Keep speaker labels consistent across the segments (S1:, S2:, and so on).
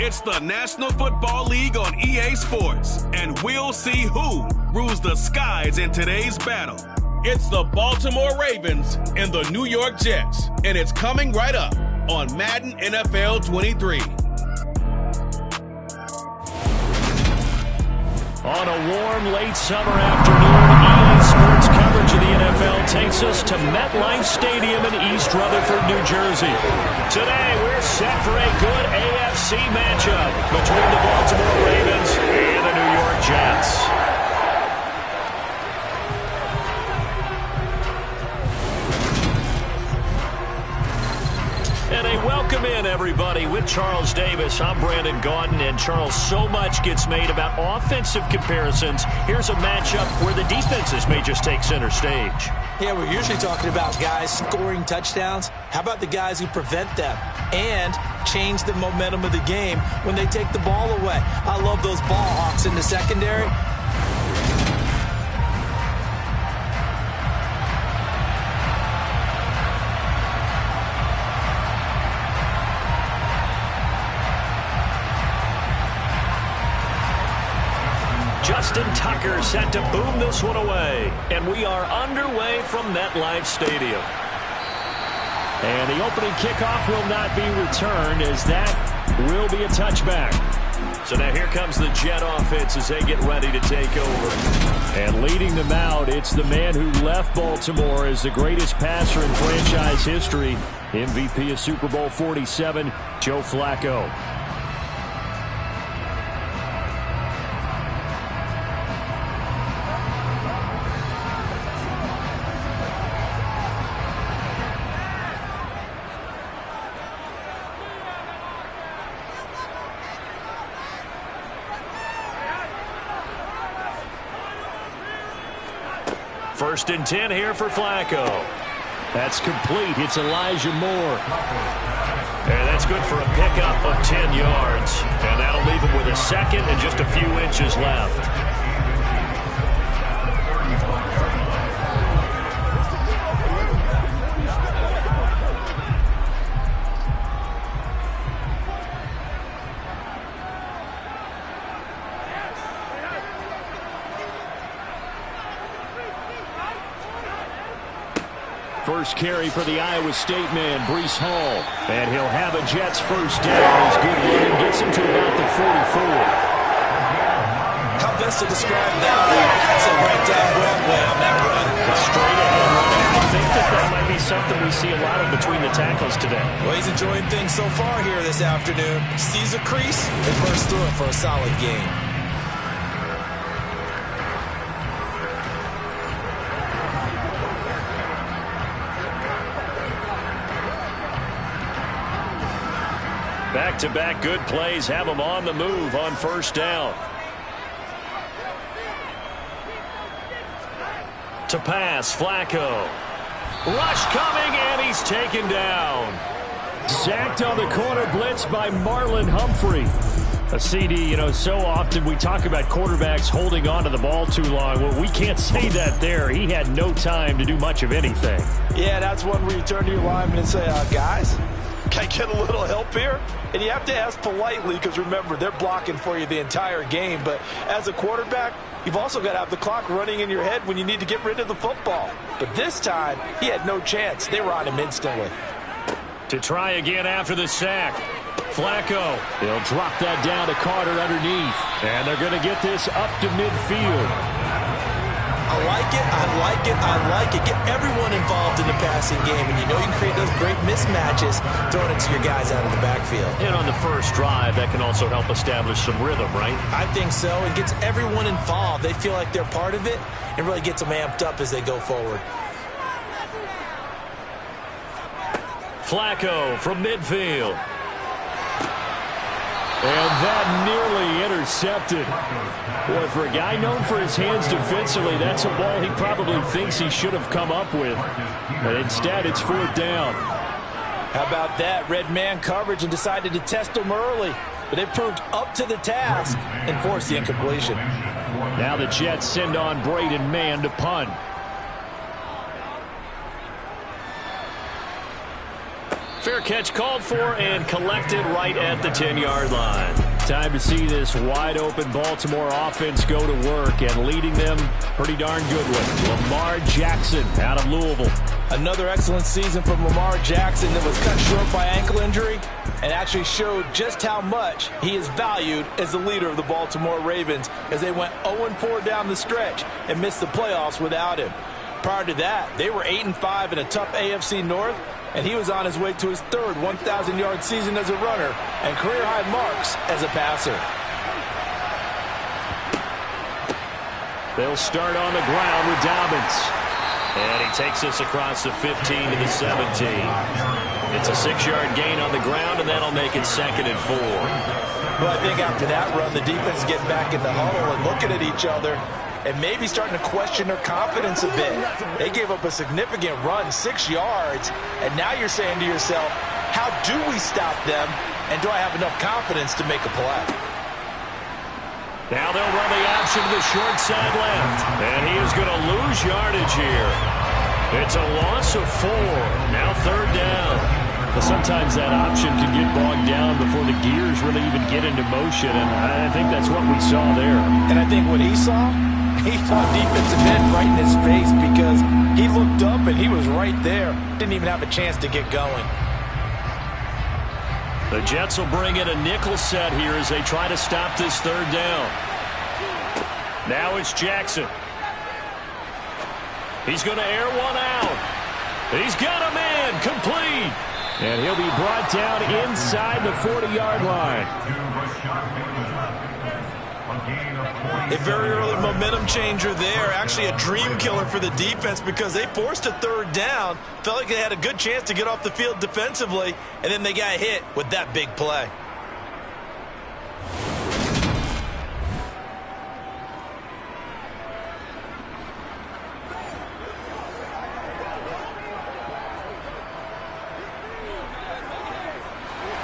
S1: It's the National Football League on EA Sports, and we'll see who rules the skies in today's battle. It's the Baltimore Ravens and the New York Jets, and it's coming right up on Madden NFL 23.
S2: On a warm late summer afternoon, EA Sports coverage of the NFL takes us to MetLife Stadium in East Rutherford, New Jersey. Today, we're set for a good AFC matchup between the Baltimore Ravens and the New York Jets. And a welcome in, everybody, with Charles Davis. I'm Brandon Gaudin, and Charles, so much gets made about offensive comparisons. Here's a matchup where the defenses may just take center stage.
S3: Yeah, we're usually talking about guys scoring touchdowns. How about the guys who prevent them and change the momentum of the game when they take the ball away? I love those ball hawks in the secondary.
S2: Justin Tucker set to boom this one away. And we are underway from MetLife Stadium. And the opening kickoff will not be returned, as that will be a touchback. So now here comes the Jet offense as they get ready to take over. And leading them out, it's the man who left Baltimore as the greatest passer in franchise history, MVP of Super Bowl 47, Joe Flacco. First and 10 here for Flacco. That's complete. It's Elijah Moore. And that's good for a pickup of 10 yards. And that'll leave him with a second and just a few inches left. First carry for the Iowa State man, Breece Hall. And he'll have a Jets first down. His good running gets him to about the 44.
S3: How best to describe that? It's a right down Broadway on that run.
S2: It's straight ahead running. I think that might be something we see a lot of between the tackles today.
S3: Well, he's enjoying things so far here this afternoon. Sees a crease and bursts through it for a solid gain.
S2: Back-to-back good plays have them on the move on first down. To pass, Flacco. Rush coming, and he's taken down. Sacked on the corner blitz by Marlon Humphrey. A CD, so often we talk about quarterbacks holding on to the ball too long. Well, we can't say that there. He had no time to do much of anything.
S3: Yeah, that's one where you turn to your lineman and say, guys, can I get a little help here? And you have to ask politely because, remember, they're blocking for you the entire game. But as a quarterback, you've also got to have the clock running in your head when you need to get rid of the football. But this time, he had no chance. They were on him instantly.
S2: To try again after the sack. Flacco. He'll drop that down to Carter underneath. And they're going to get this up to midfield.
S3: I like it, I like it, I like it. Get everyone involved in the passing game. And you can create those great mismatches throwing it to your guys out of the backfield.
S2: And on the first drive, that can also help establish some rhythm, right?
S3: I think so. It gets everyone involved. They feel like they're part of it and really gets them amped up as they go forward.
S2: Flacco from midfield. And that nearly intercepted. Boy, for a guy known for his hands defensively, that's a ball he probably thinks he should have come up with. But instead, it's fourth down.
S3: How about that? Red man coverage and decided to test him early. But they proved up to the task and forced the incompletion.
S2: Now the Jets send on Braden Mann to punt. Fair catch called for and collected right at the 10-yard line. Time to see this wide-open Baltimore offense go to work, and leading them pretty darn good with Lamar Jackson out of Louisville.
S3: Another excellent season from Lamar Jackson that was cut short by ankle injury and actually showed just how much he is valued as the leader of the Baltimore Ravens as they went 0-4 down the stretch and missed the playoffs without him. Prior to that, they were 8-5 in a tough AFC North, and he was on his way to his third 1,000-yard season as a runner and career-high marks as a passer.
S2: They'll start on the ground with Dobbins. And he takes us across the 15 to the 17. It's a 6-yard gain on the ground, and that'll make it 2nd and 4.
S3: Well, I think after that run, the defense getting back in the huddle and looking at each other and maybe starting to question their confidence a bit. They gave up a significant run, 6 yards, and now you're saying to yourself, how do we stop them, and do I have enough confidence to make a play?
S2: Now they'll run the option to the short side left, and he is going to lose yardage here. It's a loss of 4. Now 3rd down. Well, sometimes that option can get bogged down before the gears really even get into motion, and I think that's what we saw there.
S3: And I think what he saw defensive end right in his face because he looked up and he was right there. Didn't even have a chance to get going.
S2: The Jets will bring in a nickel set here as they try to stop this 3rd down. Now it's Jackson. He's going to air one out. He's got a man complete. And he'll be brought down inside the 40-yard line.
S3: A very early momentum changer there. Actually a dream killer for the defense because they forced a 3rd down. Felt like they had a good chance to get off the field defensively, and then they got hit with that big play.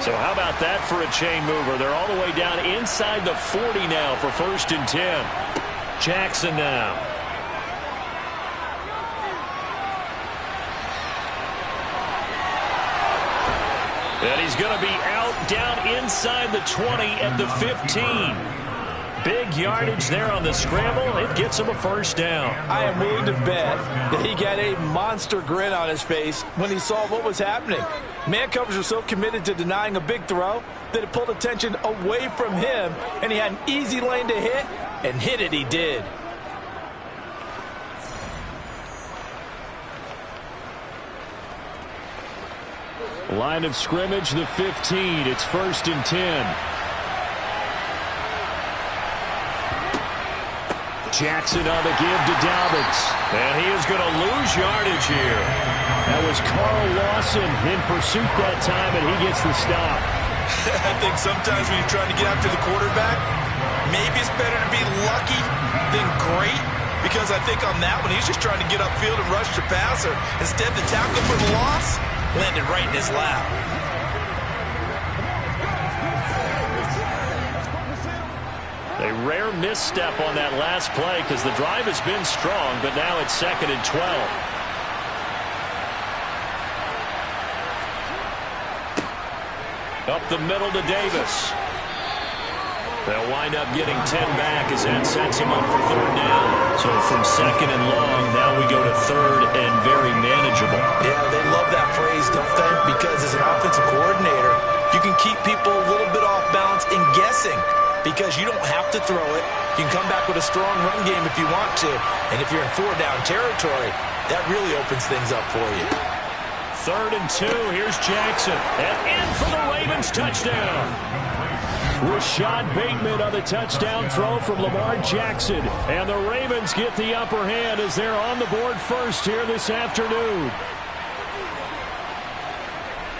S2: So how about that for a chain mover? They're all the way down inside the 40 now for 1st and 10. Jackson now. And he's going to be out down inside the 20 at the 15. Big yardage there on the scramble. It gets him a 1st down.
S3: I am willing to bet that he got a monster grin on his face when he saw what was happening. Man coverage was so committed to denying a big throw that it pulled attention away from him, and he had an easy lane to hit, and hit it he did.
S2: Line of scrimmage, the 15. It's 1st and 10. Jackson on the give to Dobbins. And he is going to lose yardage here. That was Carl Lawson in pursuit that time, and he gets the stop.
S3: I think sometimes when you're trying to get after the quarterback, maybe it's better to be lucky than great, because I think on that one, he's just trying to get upfield and rush the passer. Instead, the tackle for the loss landed right in his lap.
S2: A rare misstep on that last play because the drive has been strong, but now it's 2nd and 12. Up the middle to Davis. They'll wind up getting 10 back as that sets him up for 3rd down. So from 2nd and long, now we go to 3rd and very manageable.
S3: Yeah, they love that phrase, don't they? Because as an offensive coordinator, you can keep people a little bit off balance and guessing. Because you don't have to throw it. You can come back with a strong run game if you want to. And if you're in 4-down territory, that really opens things up for you.
S2: 3rd and 2. Here's Jackson. And in for the Ravens touchdown. Rashad Bateman on the touchdown throw from Lamar Jackson. And the Ravens get the upper hand as they're on the board first here this afternoon.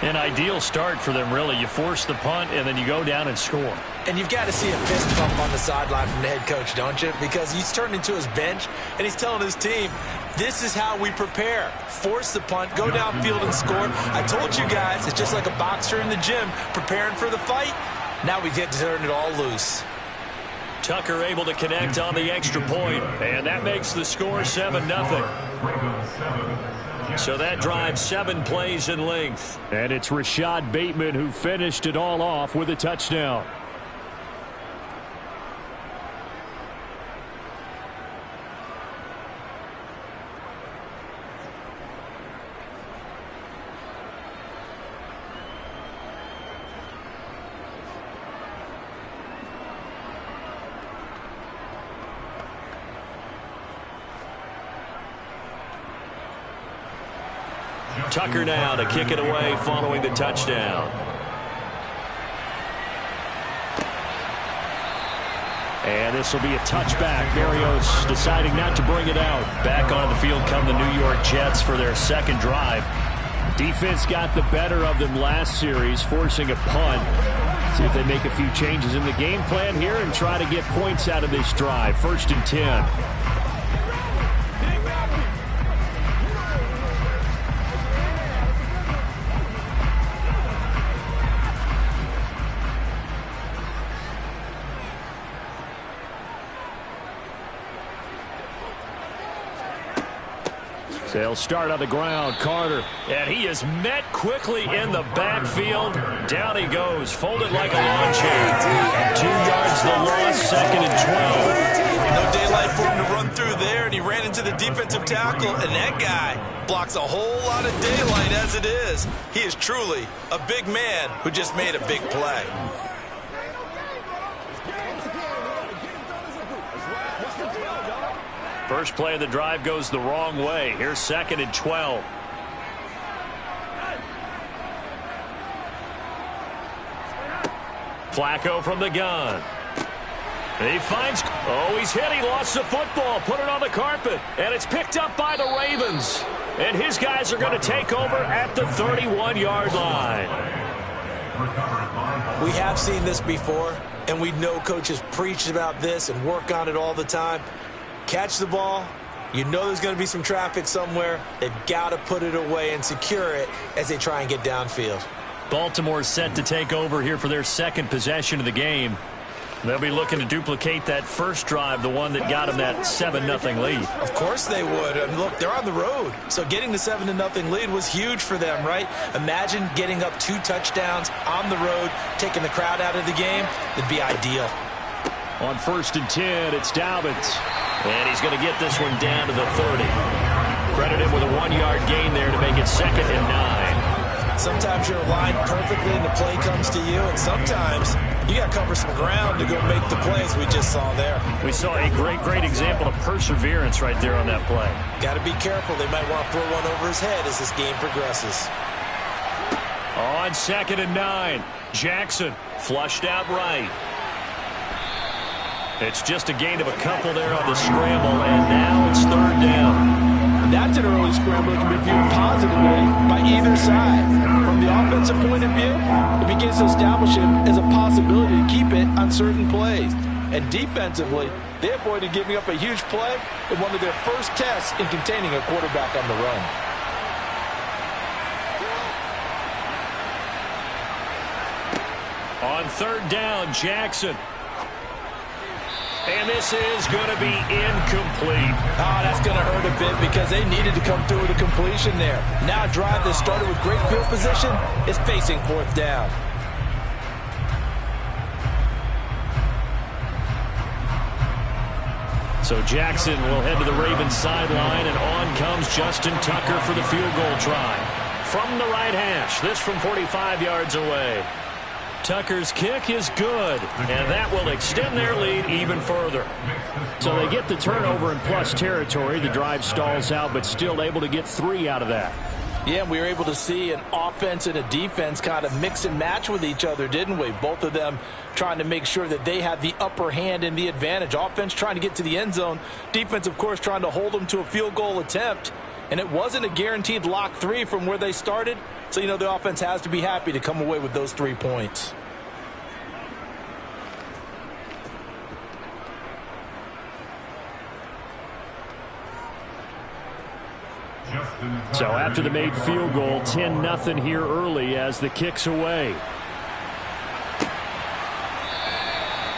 S2: An ideal start for them, really. You force the punt, and then you go down and score.
S3: And you've got to see a fist pump on the sideline from the head coach, don't you? Because he's turned into his bench, and he's telling his team, this is how we prepare. Force the punt, go downfield and score. I told you guys, it's just like a boxer in the gym preparing for the fight. Now we get to turn it all loose.
S2: Tucker able to connect on the extra point, and that makes the score 7-0. So that drive 7 plays in length. And it's Rashad Bateman who finished it all off with a touchdown. Tucker now to kick it away following the touchdown. And this will be a touchback. Berrios deciding not to bring it out. Back on the field come the New York Jets for their second drive. Defense got the better of them last series, forcing a punt. See if they make a few changes in the game plan here and try to get points out of this drive. 1st and 10. They'll start on the ground. Carter. And he is met quickly in the backfield. Down he goes. Folded like a lawn chair. 2 yards the loss. 2nd and 12.
S3: No daylight for him to run through there, and he ran into the defensive tackle, and that guy blocks a whole lot of daylight as it is. He is truly a big man who just made a big play.
S2: First play of the drive goes the wrong way. Here's 2nd and 12. Flacco from the gun. He finds... Oh, he's hit. He lost the football. Put it on the carpet. And it's picked up by the Ravens. And his guys are going to take over at the 31-yard line.
S3: We have seen this before, and we know coaches preach about this and work on it all the time. Catch the ball. You know there's going to be some traffic somewhere. They've got to put it away and secure it as they try and get downfield.
S2: Baltimore's set to take over here for their second possession of the game. They'll be looking to duplicate that first drive, the one that got them that 7-0 lead.
S3: Of course they would. I mean, look, they're on the road. So getting the 7-0 lead was huge for them, right? Imagine getting up 2 touchdowns on the road, taking the crowd out of the game. It'd be ideal.
S2: On 1st and 10, it's Dobbins. And he's going to get this one down to the 30. Credit him with a 1-yard gain there to make it 2nd and 9.
S3: Sometimes you're aligned perfectly and the play comes to you, and sometimes you got to cover some ground to go make the plays we just saw there.
S2: We saw a great example of perseverance right there on that play.
S3: Got to be careful. They might want to throw one over his head as this game progresses.
S2: On 2nd and 9, Jackson flushed out right. It's just a gain of a couple there on the scramble, and now it's 3rd down.
S4: That's an early scramble that can be viewed positively by either side. From the offensive point of view, it begins to establish him as a possibility to keep it on certain plays. And defensively, they avoided giving up a huge play in one of their first tests in containing a quarterback on the run.
S2: On 3rd down, Jackson. And this is going to be incomplete.
S3: Oh, that's going to hurt a bit because they needed to come through with a completion there. Now a drive that started with great field position is facing 4th down.
S2: So Jackson will head to the Ravens sideline, and on comes Justin Tucker for the field goal try. From the right hash, this from 45 yards away. Tucker's kick is good, and that will extend their lead even further. So they get the turnover in plus territory. The drive stalls out, but still able to get 3 out of that.
S4: Yeah, we were able to see an offense and a defense kind of mix and match with each other, didn't we? Both of them trying to make sure that they had the upper hand and the advantage. Offense trying to get to the end zone. Defense, of course, trying to hold them to a field goal attempt. And it wasn't a guaranteed lock 3 from where they started. So, you know, the offense has to be happy to come away with those 3 points.
S2: So after the made field goal, 10-0 here early as the kick's away.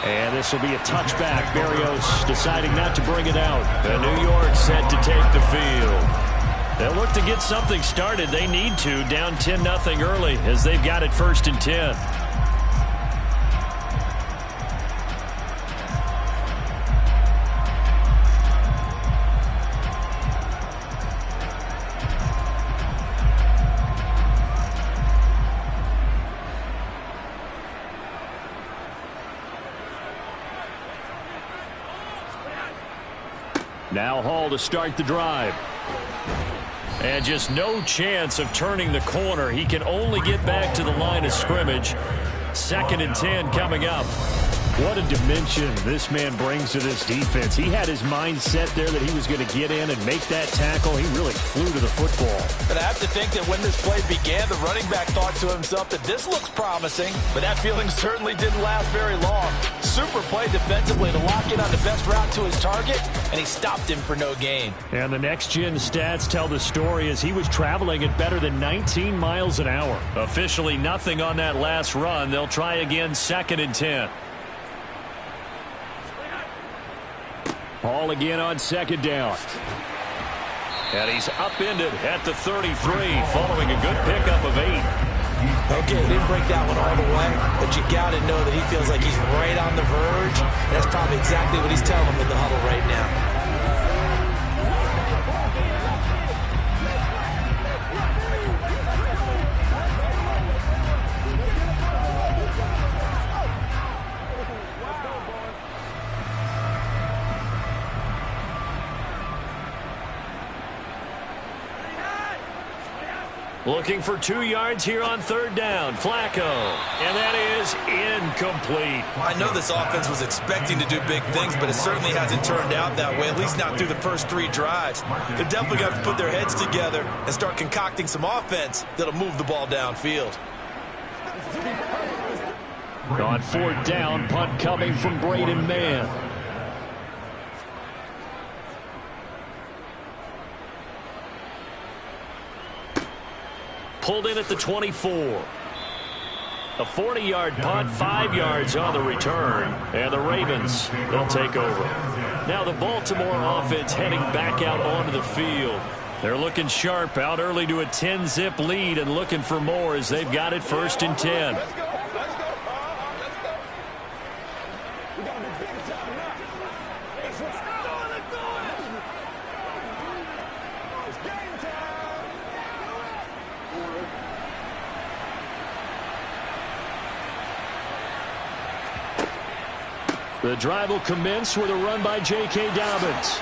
S2: And this will be a touchback. Berrios deciding not to bring it out. The New York set to take the field. They'll look to get something started. They need to, down 10-0 early as they've got it 1st and 10. Now Hall to start the drive. And just no chance of turning the corner. He can only get back to the line of scrimmage. 2nd and 10 coming up. What a dimension this man brings to this defense. He had his mind set there that he was going to get in and make that tackle. He really flew to the football.
S4: But I have to think that when this play began, the running back thought to himself that this looks promising, but that feeling certainly didn't last very long. Super play defensively to lock in on the best route to his target, and he stopped him for no gain.
S2: And the next-gen stats tell the story as he was traveling at better than 19 miles an hour. Officially nothing on that last run. They'll try again 2nd and 10. Hall again on 2nd down. And he's upended at the 33 following a good pickup of 8.
S4: Okay, he didn't break that one all the way, but you got to know that he feels like he's right on the verge. And that's probably exactly what he's telling him in the huddle right now.
S2: Looking for 2 yards here on 3rd down. Flacco. And that is incomplete.
S4: I know this offense was expecting to do big things, but it certainly hasn't turned out that way, at least not through the first 3 drives. They're definitely going to have to put their heads together and start concocting some offense that'll move the ball downfield.
S2: On 4th down, punt coming from Braden Mann. Pulled in at the 24. A 40-yard punt, 5 yards on the return. And the Ravens, they'll take over. Now the Baltimore offense heading back out onto the field. They're looking sharp, out early to a 10-zip lead and looking for more as they've got it 1st and 10. The drive will commence with a run by J.K. Dobbins.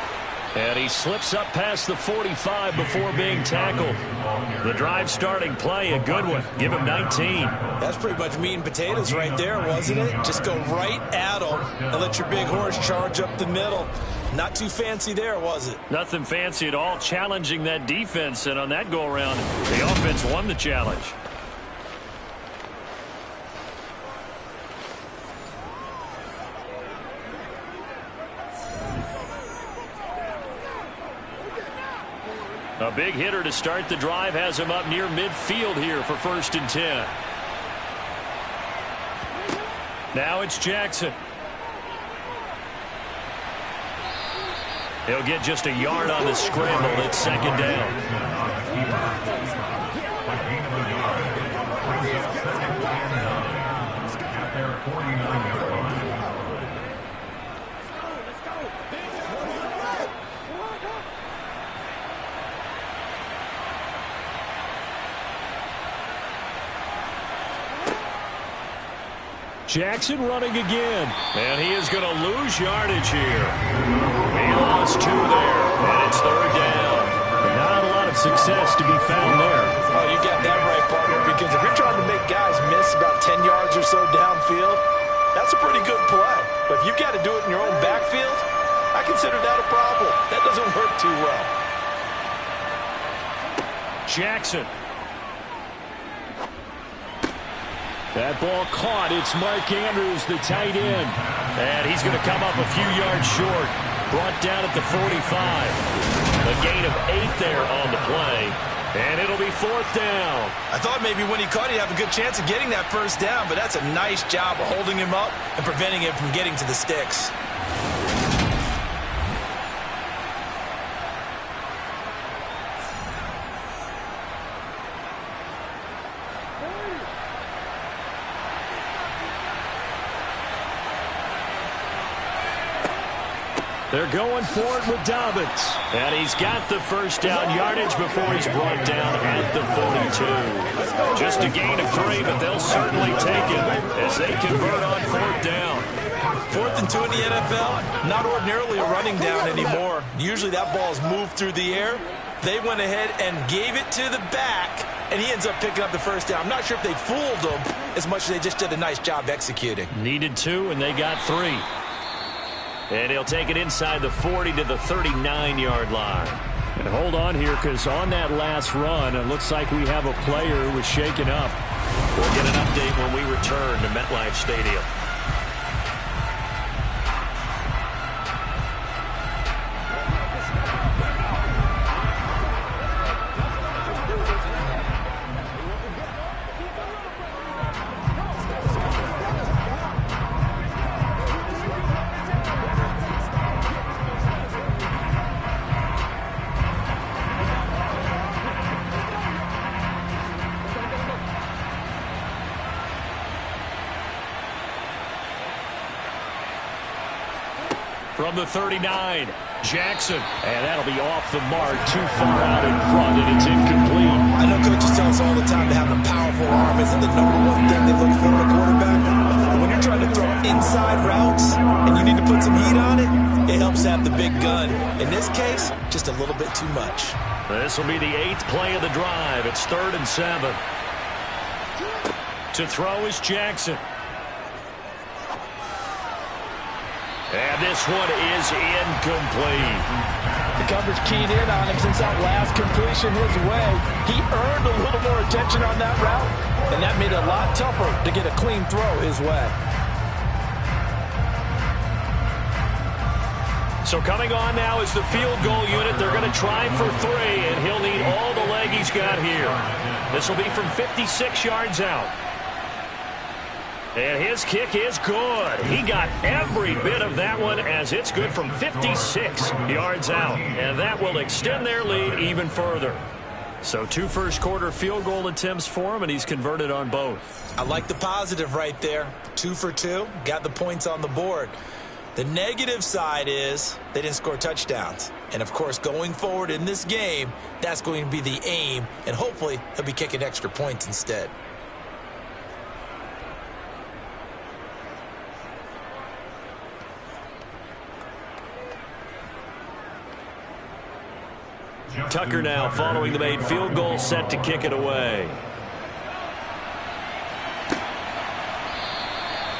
S2: And he slips up past the 45 before being tackled. The drive starting play, a good one. Give him 19.
S4: That's pretty much meat and potatoes right there, wasn't it? Just go right at him and let your big horse charge up the middle. Not too fancy there, was it?
S2: Nothing fancy at all, challenging that defense. And on that go-around, the offense won the challenge. A big hitter to start the drive has him up near midfield here for 1st and 10. Now it's Jackson. He'll get just a yard on the scramble. It's 2nd down. Jackson running again. And he is going to lose yardage here. He lost 2 there. And it's 3rd down. Not a lot of success to be found there.
S4: Oh, you got that right, partner, because if you're trying to make guys miss about 10 yards or so downfield, that's a pretty good play. But if you've got to do it in your own backfield, I consider that a problem. That doesn't work too well.
S2: Jackson. That ball caught. It's Mark Andrews, the tight end. And he's going to come up a few yards short. Brought down at the 45. A gain of 8 there on the play. And it'll be 4th down.
S4: I thought maybe when he caught, he'd have a good chance of getting that 1st down, but that's a nice job of holding him up and preventing him from getting to the sticks.
S2: They're going for it with Dobbins. And he's got the first down yardage before he's brought down at the 42. Just a gain of 3, but they'll certainly take it as they convert on 4th down.
S3: 4th and 2 in the NFL, not ordinarily a running down anymore. Usually that ball is moved through the air. They went ahead and gave it to the back, and he ends up picking up the first down. I'm not sure if they fooled him as much as they just did a nice job executing.
S2: Needed 2, and they got 3. And he'll take it inside the 40 to the 39-yard line. And hold on here, because on that last run, it looks like we have a player who was shaken up. We'll get an update when we return to MetLife Stadium. From the 39, Jackson. And that'll be off the mark, too far out in front, and it's incomplete.
S3: I know coaches tell us all the time that having a powerful arm isn't the #1 thing they look for in a quarterback. But when you're trying to throw inside routes and you need to put some heat on it, it helps to have the big gun. In this case, just a little bit too much.
S2: This will be the 8th play of the drive. It's 3rd and 7. To throw is Jackson. And this one is incomplete.
S4: The coverage keyed in on him since that last completion his way. He earned a little more attention on that route, and that made it a lot tougher to get a clean throw his way.
S2: So coming on now is the field goal unit. They're going to try for 3, and he'll need all the leg he's got here. This will be from 56 yards out. And his kick is good. He got every bit of that one as it's good from 56 yards out. And that will extend their lead even further. So 2 first-quarter field goal attempts for him, and he's converted on both.
S3: I like the positive right there. 2 for 2, got the points on the board. The negative side is they didn't score touchdowns. And, of course, going forward in this game, that's going to be the aim. And hopefully he'll be kicking extra points instead.
S2: Tucker now following the made field goal, set to kick it away.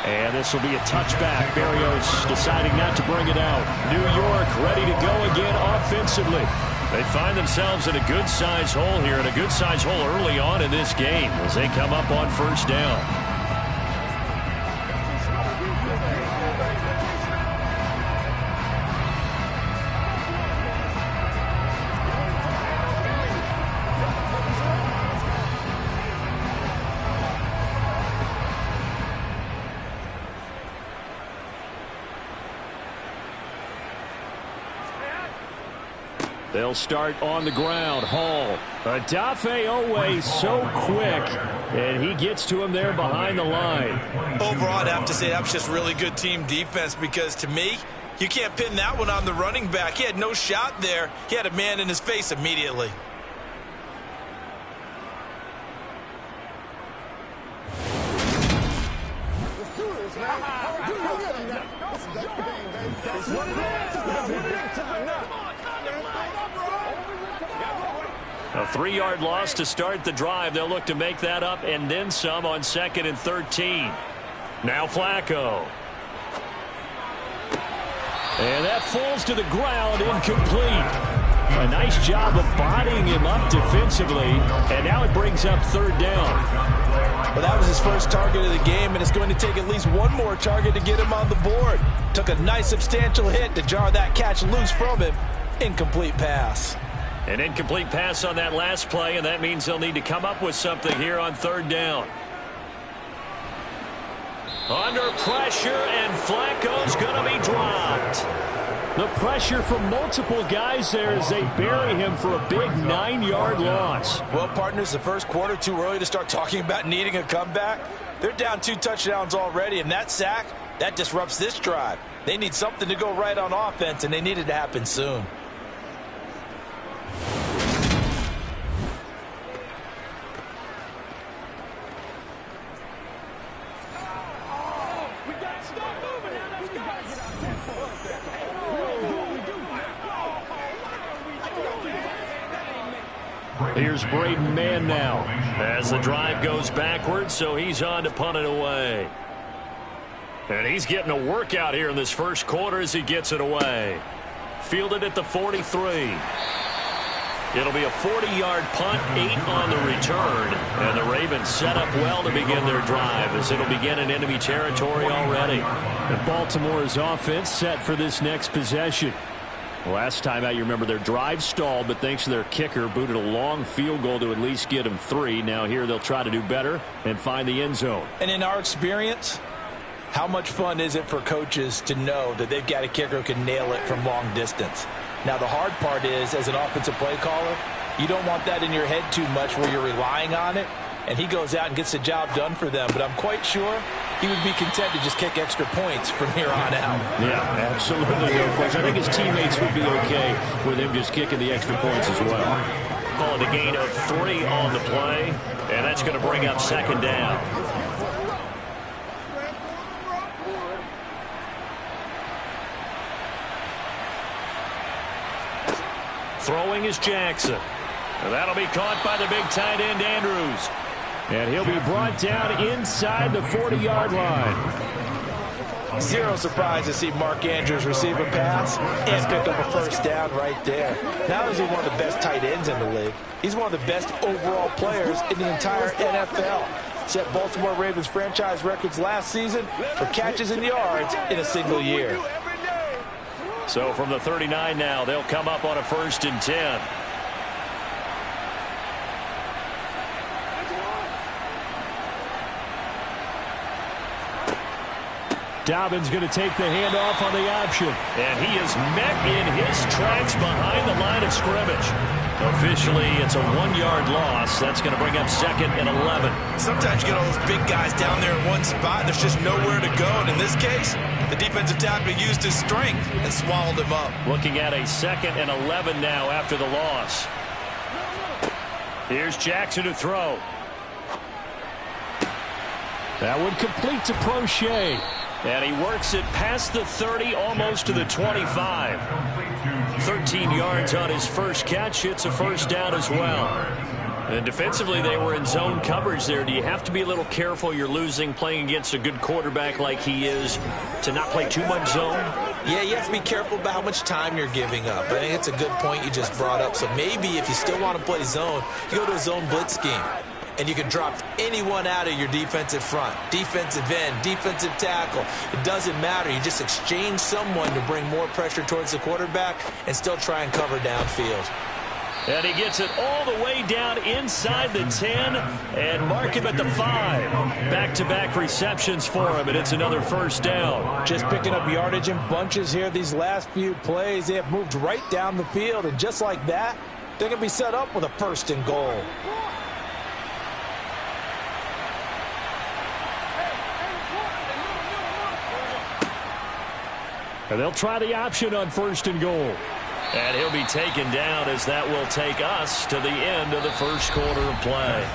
S2: And this will be a touchback. Berrios deciding not to bring it out. New York ready to go again offensively. They find themselves in a good-sized hole here, and a good-sized hole early on in this game as they come up on 1st down. They'll start on the ground. Hall. Adafe Owe so quick, and he gets to him there behind the line.
S3: Overall, I'd have to say that was just really good team defense because, to me, you can't pin that one on the running back. He had no shot there. He had a man in his face immediately.
S2: A 3-yard loss to start the drive. They'll look to make that up and then some on 2nd and 13. Now Flacco. And that falls to the ground, incomplete. A nice job of bodying him up defensively, and now it brings up 3rd down.
S3: Well, that was his first target of the game, and it's going to take at least one more target to get him on the board. Took a nice substantial hit to jar that catch loose from him. Incomplete pass.
S2: An incomplete pass on that last play, and that means they'll need to come up with something here on 3rd down. Under pressure, and Flacco's going to be dropped. The pressure from multiple guys there as they bury him for a big 9-yard loss.
S3: Well, partners, the first quarter, too early to start talking about needing a comeback. They're down 2 touchdowns already, and that sack
S4: That disrupts this drive. They need something to go right on offense, and they need it to happen soon.
S2: Here's Braden Mann now as the drive goes backwards, so he's on to punt it away. And he's getting a workout here in this first quarter as he gets it away. Fielded at the 43. It'll be a 40-yard punt, 8 on the return. And the Ravens set up well to begin their drive as it'll begin in enemy territory already. And Baltimore's offense set for this next possession. Last time out, you remember their drive stalled, but thanks to their kicker, booted a long field goal to at least get them 3. Now here they'll try to do better and find the end zone.
S4: And in our experience, how much fun is it for coaches to know that they've got a kicker who can nail it from long distance? Now, the hard part is, as an offensive play caller, you don't want that in your head too much where you're relying on it, and he goes out and gets the job done for them. But I'm quite sure he would be content to just kick extra points from here on out.
S2: Yeah, absolutely no question. I think his teammates would be okay with him just kicking the extra points as well. Call it a gain of 3 on the play, and that's going to bring up second down. Throwing is Jackson. And that'll be caught by the big tight end, Andrews. And he'll be brought down inside the 40-yard line.
S4: Zero surprise to see Mark Andrews receive a pass and pick up a first down right there. Not only is he one of the best tight ends in the league, he's one of the best overall players in the entire NFL. Set Baltimore Ravens franchise records last season for catches and yards in a single year.
S2: So from the 39 now, they'll come up on a 1st and 10. Dobbins going to take the handoff on the option. And he is met in his tracks behind the line of scrimmage. Officially, it's a 1-yard loss. That's going to bring up 2nd and 11.
S3: Sometimes you get all those big guys down there in one spot, and there's just nowhere to go. And in this case, the defensive tackle used his strength and swallowed him up.
S2: Looking at a 2nd and 11 now after the loss. Here's Jackson to throw. That one complete to Prochet. And he works it past the 30, almost to the 25. 13 yards on his first catch. It's a first down as well. And defensively, they were in zone coverage there. Do you have to be a little careful? You're losing, playing against a good quarterback like he is, to not play too much zone?
S4: Yeah, you have to be careful about how much time you're giving up. I think it's a good point you just brought up. So maybe if you still want to play zone, you go to a zone blitz scheme. And you can drop anyone out of your defensive front, defensive end, defensive tackle. It doesn't matter. You just exchange someone to bring more pressure towards the quarterback and still try and cover downfield.
S2: And he gets it all the way down inside the 10 and mark him at the 5. Back-to-back receptions for him, and it's another first down.
S4: Just picking up yardage in bunches here these last few plays. They have moved right down the field, and just like that, they're going to be set up with a 1st and goal.
S2: And they'll try the option on 1st and goal. And he'll be taken down as that will take us to the end of the first quarter of play.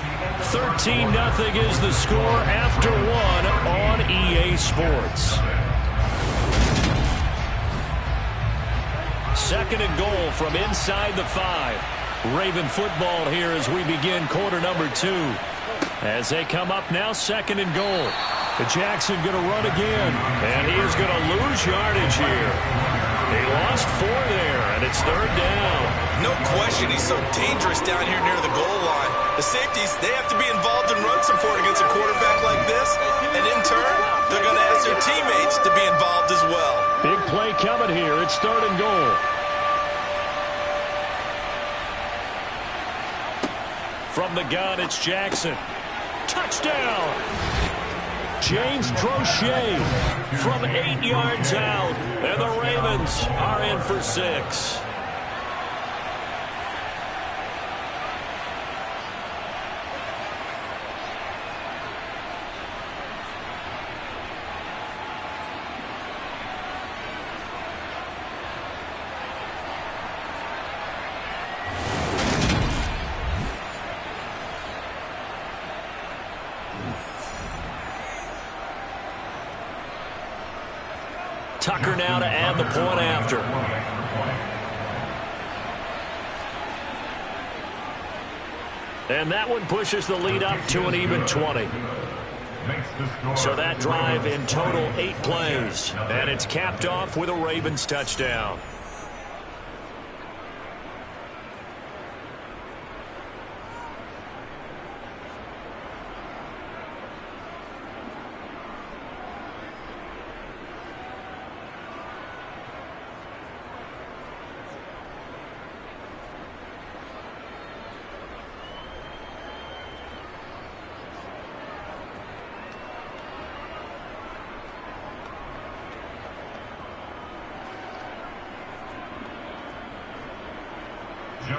S2: 13-0 is the score after 1 on EA Sports. 2nd and goal from inside the 5. Raven football here as we begin quarter number 2. As they come up now, 2nd and goal. Jackson going to run again, and he is going to lose yardage here. He lost 4 there, and it's 3rd down.
S3: No question, he's so dangerous down here near the goal line. The safeties, they have to be involved in run support against a quarterback like this, and in turn, they're going to ask their teammates to be involved as well.
S2: Big play coming here. It's 3rd and goal. From the gun, it's Jackson. Touchdown! James Prochet from 8 yards out, and the Ravens are in for 6. Tucker now to add the point after. And that one pushes the lead up to an even 20. So that drive in total 8 plays. And it's capped off with a Ravens touchdown.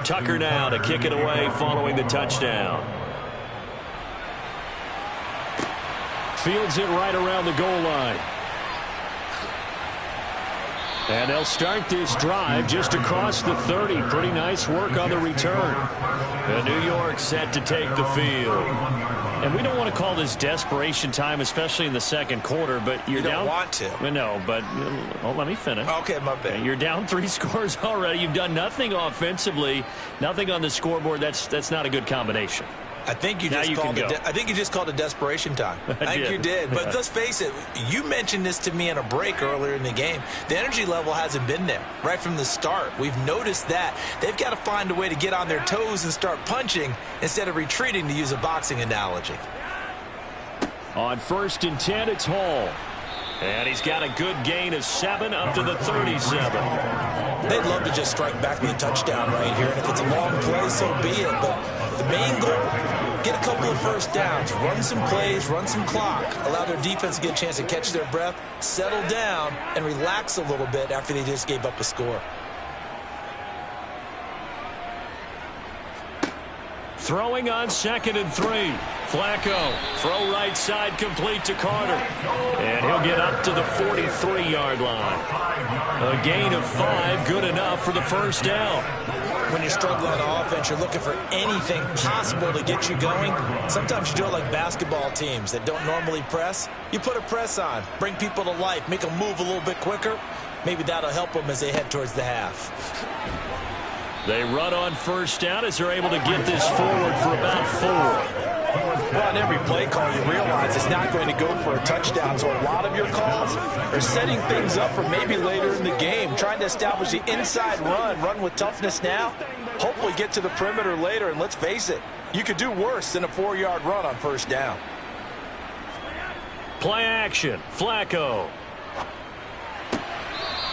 S2: Tucker now to kick it away following the touchdown. Fields it right around the goal line. And they'll start this drive just across the 30. Pretty nice work on the return. And New York set to take the field. And we don't want to call this desperation time, especially in the second quarter, but you're down.
S3: You don't want to.
S2: No, but let me finish.
S3: Okay, my bad.
S2: You're down 3 scores already. You've done nothing offensively, nothing on the scoreboard. That's not a good combination.
S3: I think you just called it desperation time. I think you did. But let's face it, you mentioned this to me in a break earlier in the game. The energy level hasn't been there right from the start. We've noticed that. They've got to find a way to get on their toes and start punching instead of retreating, to use a boxing analogy.
S2: On 1st and 10, it's Hall. And he's got a good gain of 7 up to the 37.
S3: They'd love to just strike back with a touchdown right here. And if it's a long play, so be it. But the main goal, get a couple of first downs, run some plays, run some clock, allow their defense to get a chance to catch their breath, settle down, and relax a little bit after they just gave up a score.
S2: Throwing on 2nd and 3. Flacco, throw right side, complete to Carter. And he'll get up to the 43-yard line. A gain of 5, good enough for the first down.
S3: When you're struggling on offense, you're looking for anything possible to get you going. Sometimes you do it like basketball teams that don't normally press. You put a press on, bring people to life, make them move a little bit quicker. Maybe that'll help them as they head towards the half.
S2: They run on 1st down as they're able to get this forward for about 4.
S3: Well, on every play call, you realize it's not going to go for a touchdown. So a lot of your calls are setting things up for maybe later in the game, trying to establish the inside run with toughness now, hopefully get to the perimeter later. And let's face it, you could do worse than a 4-yard run on 1st down.
S2: Play action, Flacco.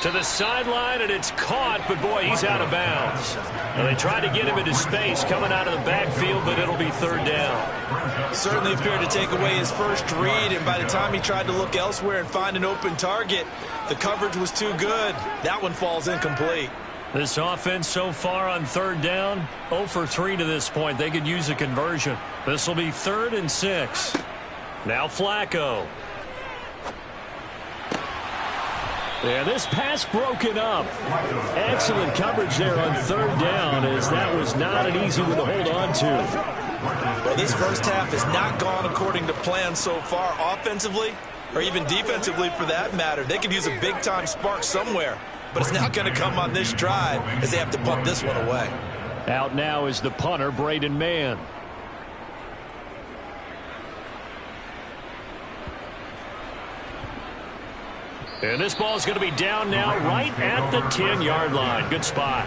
S2: To the sideline, and it's caught, but boy, he's out of bounds. And they tried to get him into space coming out of the backfield, but it'll be 3rd down.
S3: Certainly appeared to take away his first read, and by the time he tried to look elsewhere and find an open target, the coverage was too good. That one falls incomplete.
S2: This offense so far on 3rd down, 0 for 3 to this point. They could use a conversion. This will be 3rd and 6. Now Flacco. Yeah, this pass broken up. Excellent coverage there on 3rd down, as that was not an easy one to hold on to.
S3: Well, this first half has not gone according to plan so far offensively, or even defensively for that matter. They could use a big-time spark somewhere, but it's not going to come on this drive as they have to punt this one away.
S2: Out now is the punter, Braden Mann. And this ball is going to be down now right at the 10-yard line. Good spot.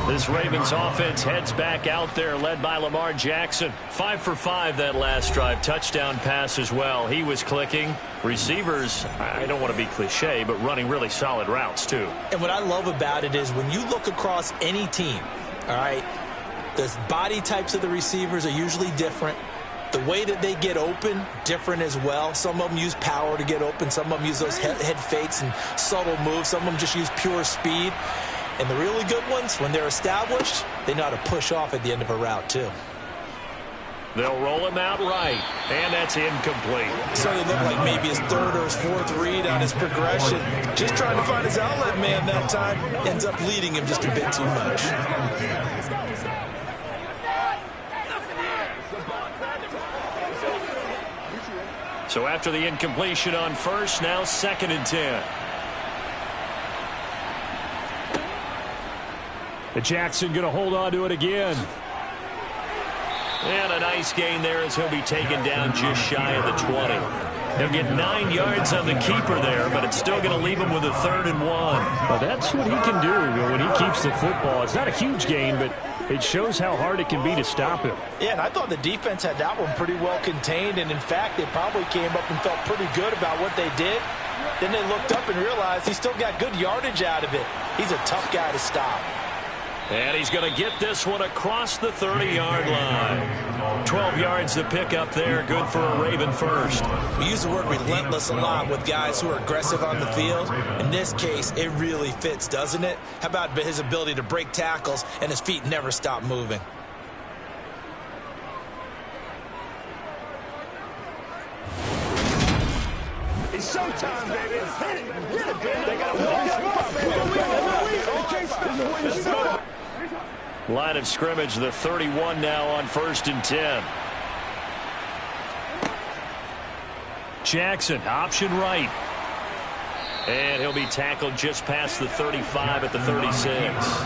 S2: This Ravens offense heads back out there, led by Lamar Jackson. 5 for 5 that last drive. Touchdown pass as well. He was clicking. Receivers, I don't want to be cliche, but running really solid routes too.
S3: And what I love about it is when you look across any team, all right, the body types of the receivers are usually different. The way that they get open, different as well. Some of them use power to get open. Some of them use those head fakes and subtle moves. Some of them just use pure speed. And the really good ones, when they're established, they know how to push off at the end of a route, too.
S2: They'll roll him out right, and that's incomplete.
S3: So they look like maybe his 3rd or his 4th read on his progression. Just trying to find his outlet man that time. Ends up leading him just a bit too much.
S2: So after the incompletion on 1st, now 2nd and 10. And Jackson going to hold on to it again.
S5: And a nice gain there as he'll be taken down just shy of the 20. He'll get 9 yards on the keeper there, but it's still going to leave him with a 3rd and 1.
S2: Well, that's what he can do when he keeps the football. It's not a huge gain, but it shows how hard it can be to stop him.
S4: Yeah, and I thought the defense had that one pretty well contained, and in fact, they probably came up and felt pretty good about what they did. Then they looked up and realized he still got good yardage out of it. He's a tough guy to stop.
S5: And he's going to get this one across the 30-yard line. 12 yards to pick up there. Good for a Raven first.
S4: We use the word relentless a lot with guys who are aggressive on the field. In this case, it really fits, doesn't it? How about his ability to break tackles and his feet never stop moving?
S3: It's showtime, baby. Hit it. Hit it, baby. They got to
S2: Line of scrimmage, the 31 now on 1st and 10. Jackson, option right.
S5: And he'll be tackled just past the 35 at the 36.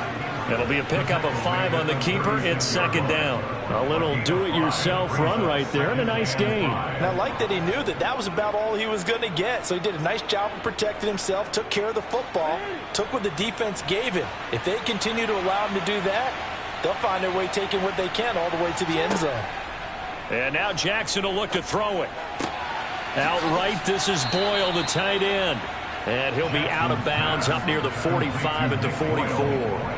S5: It'll be a pickup of 5 on the keeper. It's 2nd down.
S2: A little do-it-yourself run right there and a nice gain.
S4: And I like that he knew that that was about all he was going to get. So he did a nice job of protecting himself, took care of the football, took what the defense gave him. If they continue to allow him to do that, they'll find their way taking what they can all the way to the end zone.
S2: And now Jackson will look to throw it. Outright, this is Boyle, the tight end.
S5: And he'll be out of bounds up near the 45 at the 44.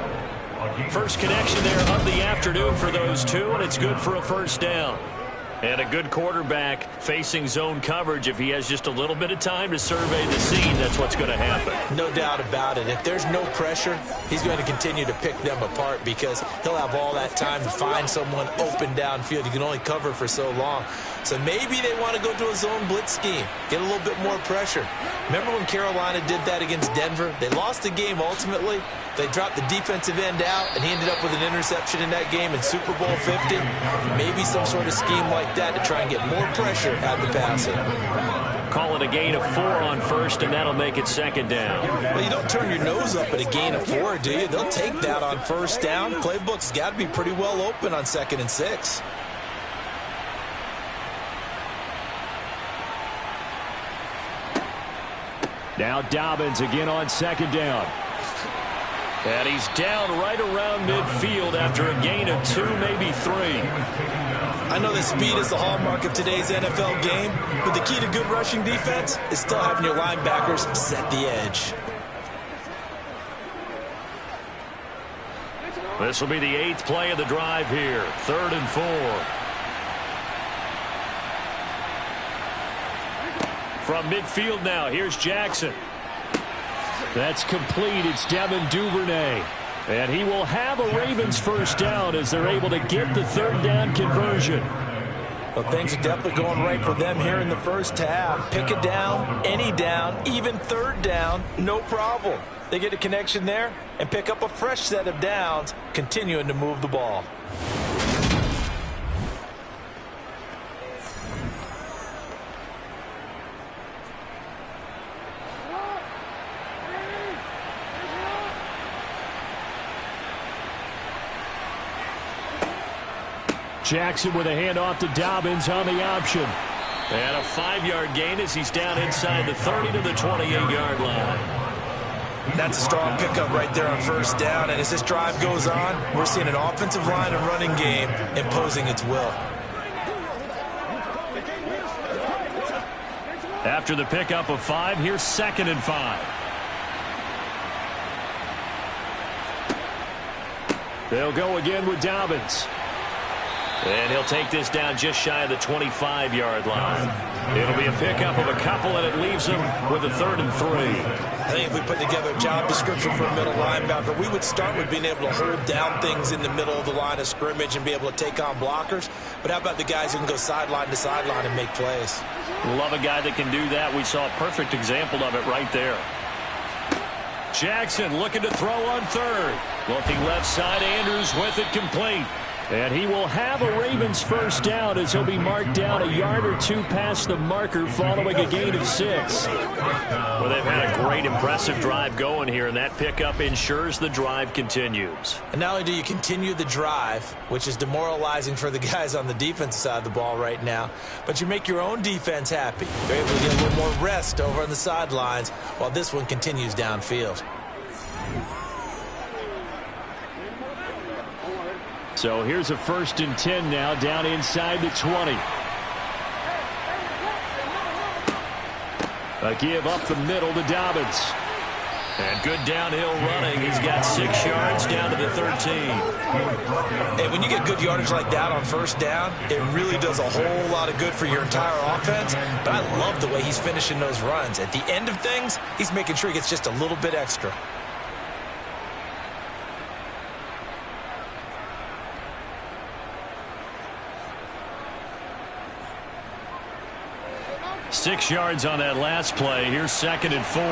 S5: First connection there of the afternoon for those two, and it's good for a 1st down. And a good quarterback facing zone coverage. If he has just a little bit of time to survey the scene, that's what's going to happen.
S4: No doubt about it. If there's no pressure, he's going to continue to pick them apart because he'll have all that time to find someone open downfield. You can only cover for so long. So maybe they want to go to a zone blitz scheme, get a little bit more pressure. Remember when Carolina did that against Denver? They lost the game ultimately. They dropped the defensive end out, and he ended up with an interception in that game in Super Bowl 50. Maybe some sort of scheme like that to try and get more pressure at the passer.
S5: Call it a gain of 4 on 1st, and that'll make it 2nd down.
S4: Well, you don't turn your nose up at a gain of 4, do you? They'll take that on 1st down. Playbook's got to be pretty well open on 2nd and 6.
S2: Now Dobbins again on 2nd down.
S5: And he's down right around midfield after a gain of 2, maybe 3.
S4: I know that speed is the hallmark of today's NFL game, but the key to good rushing defense is still having your linebackers set the edge.
S5: This will be the 8th play of the drive here. 3rd and 4.
S2: From midfield now, here's Jackson. That's complete. It's Devin Duvernay. And he will have a Ravens 1st down as they're able to get the 3rd down conversion.
S4: Well, things are definitely going right for them here in the 1st half. Pick it down, any down, even 3rd down, no problem. They get a connection there and pick up a fresh set of downs, continuing to move the ball.
S2: Jackson with a handoff to Dobbins on the option.
S5: And a 5-yard gain as he's down inside the 30 to the 28-yard line.
S4: That's a strong pickup right there on 1st down. And as this drive goes on, we're seeing an offensive line and running game imposing its will.
S2: After the pickup of 5, here's 2nd and 5. They'll go again with Dobbins.
S5: And he'll take this down just shy of the 25-yard line. It'll be a pickup of a couple, and it leaves him with a 3rd and 3.
S4: I think if we put together a job description for a middle linebacker, we would start with being able to hold down things in the middle of the line of scrimmage and be able to take on blockers. But how about the guys who can go sideline to sideline and make plays?
S5: Love a guy that can do that. We saw a perfect example of it right there.
S2: Jackson looking to throw on 3rd.
S5: Looking left side, Andrews with it complete.
S2: And he will have a Ravens first down as he'll be marked down a yard or two past the marker following a gain of 6.
S5: Well, they've had a great, impressive drive going here, and that pickup ensures the drive continues.
S4: And not only do you continue the drive, which is demoralizing for the guys on the defensive side of the ball right now, but you make your own defense happy. They're able to get a little more rest over on the sidelines while this one continues downfield.
S2: So here's a 1st and 10 now, down inside the 20. A give up the middle to Dobbins.
S5: And good downhill running. He's got 6 yards down to the 13.
S4: And when you get good yardage like that on first down, it really does a whole lot of good for your entire offense. But I love the way he's finishing those runs. At the end of things, he's making sure he gets just a little bit extra.
S5: Six yards on that last play. Here's 2nd and 4.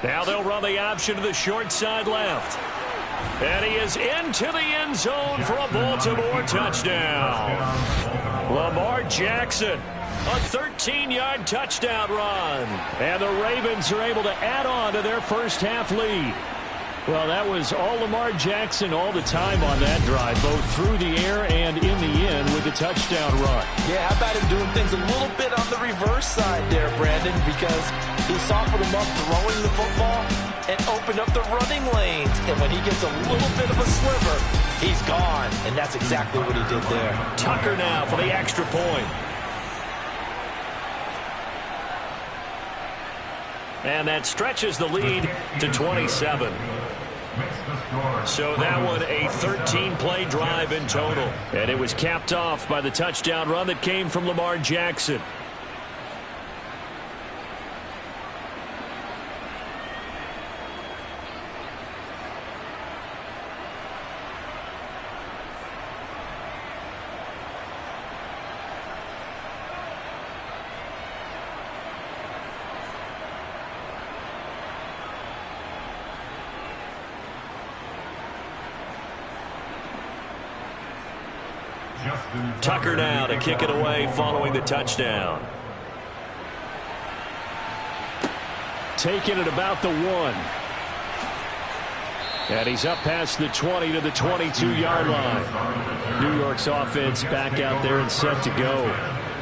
S5: Now they'll run the option to the short side left. And he is into the end zone for a Baltimore touchdown. Lamar Jackson, a 13-yard touchdown run. And the Ravens are able to add on to their first half lead. Well, that was all Lamar Jackson all the time on that drive, both through the air and in the end with the touchdown run.
S4: Yeah, how about him doing things a little bit on the reverse side there, Brandon, because he softened him up throwing the football and opened up the running lanes. And when he gets a little bit of a sliver, he's gone. And that's exactly what he did there.
S5: Tucker now for the extra point. And that stretches the lead to 27. So that one a 13-play drive in total. And it was capped off by the touchdown run that came from Lamar Jackson. Tucker now to kick it away following the touchdown.
S2: Taking it about the 1. And he's up past the 20 to the 22-yard line. New York's offense back out there and set to go.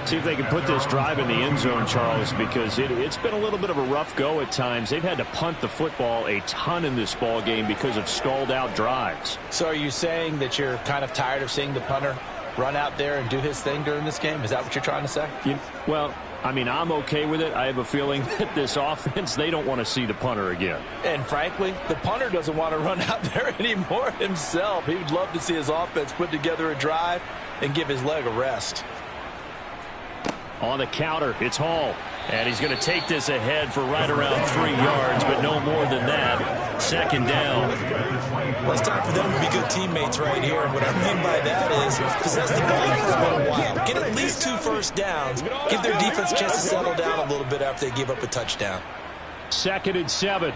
S2: See if they can put this drive in the end zone, Charles, because it's been a little bit of a rough go at times. They've had to punt the football a ton in this ball game because of stalled-out drives.
S4: So are you saying that you're kind of tired of seeing the punter run out there and do his thing during this game? Is that what you're trying to say?
S2: Well, I mean, I'm okay with it. I have a feeling that this offense, they don't want to see the punter again.
S4: And frankly, the punter doesn't want to run out there anymore himself. He would love to see his offense put together a drive and give his leg a rest.
S2: On the counter, it's Hall. And he's going to take this ahead for right around 3 yards, but no more than that. 2nd down.
S4: Well, it's time for them to be good teammates right here. And what I mean by that is possess the ball for a little while. Get at least 2 first downs. Give their defense a chance to settle down a little bit after they give up a touchdown.
S2: 2nd and 7.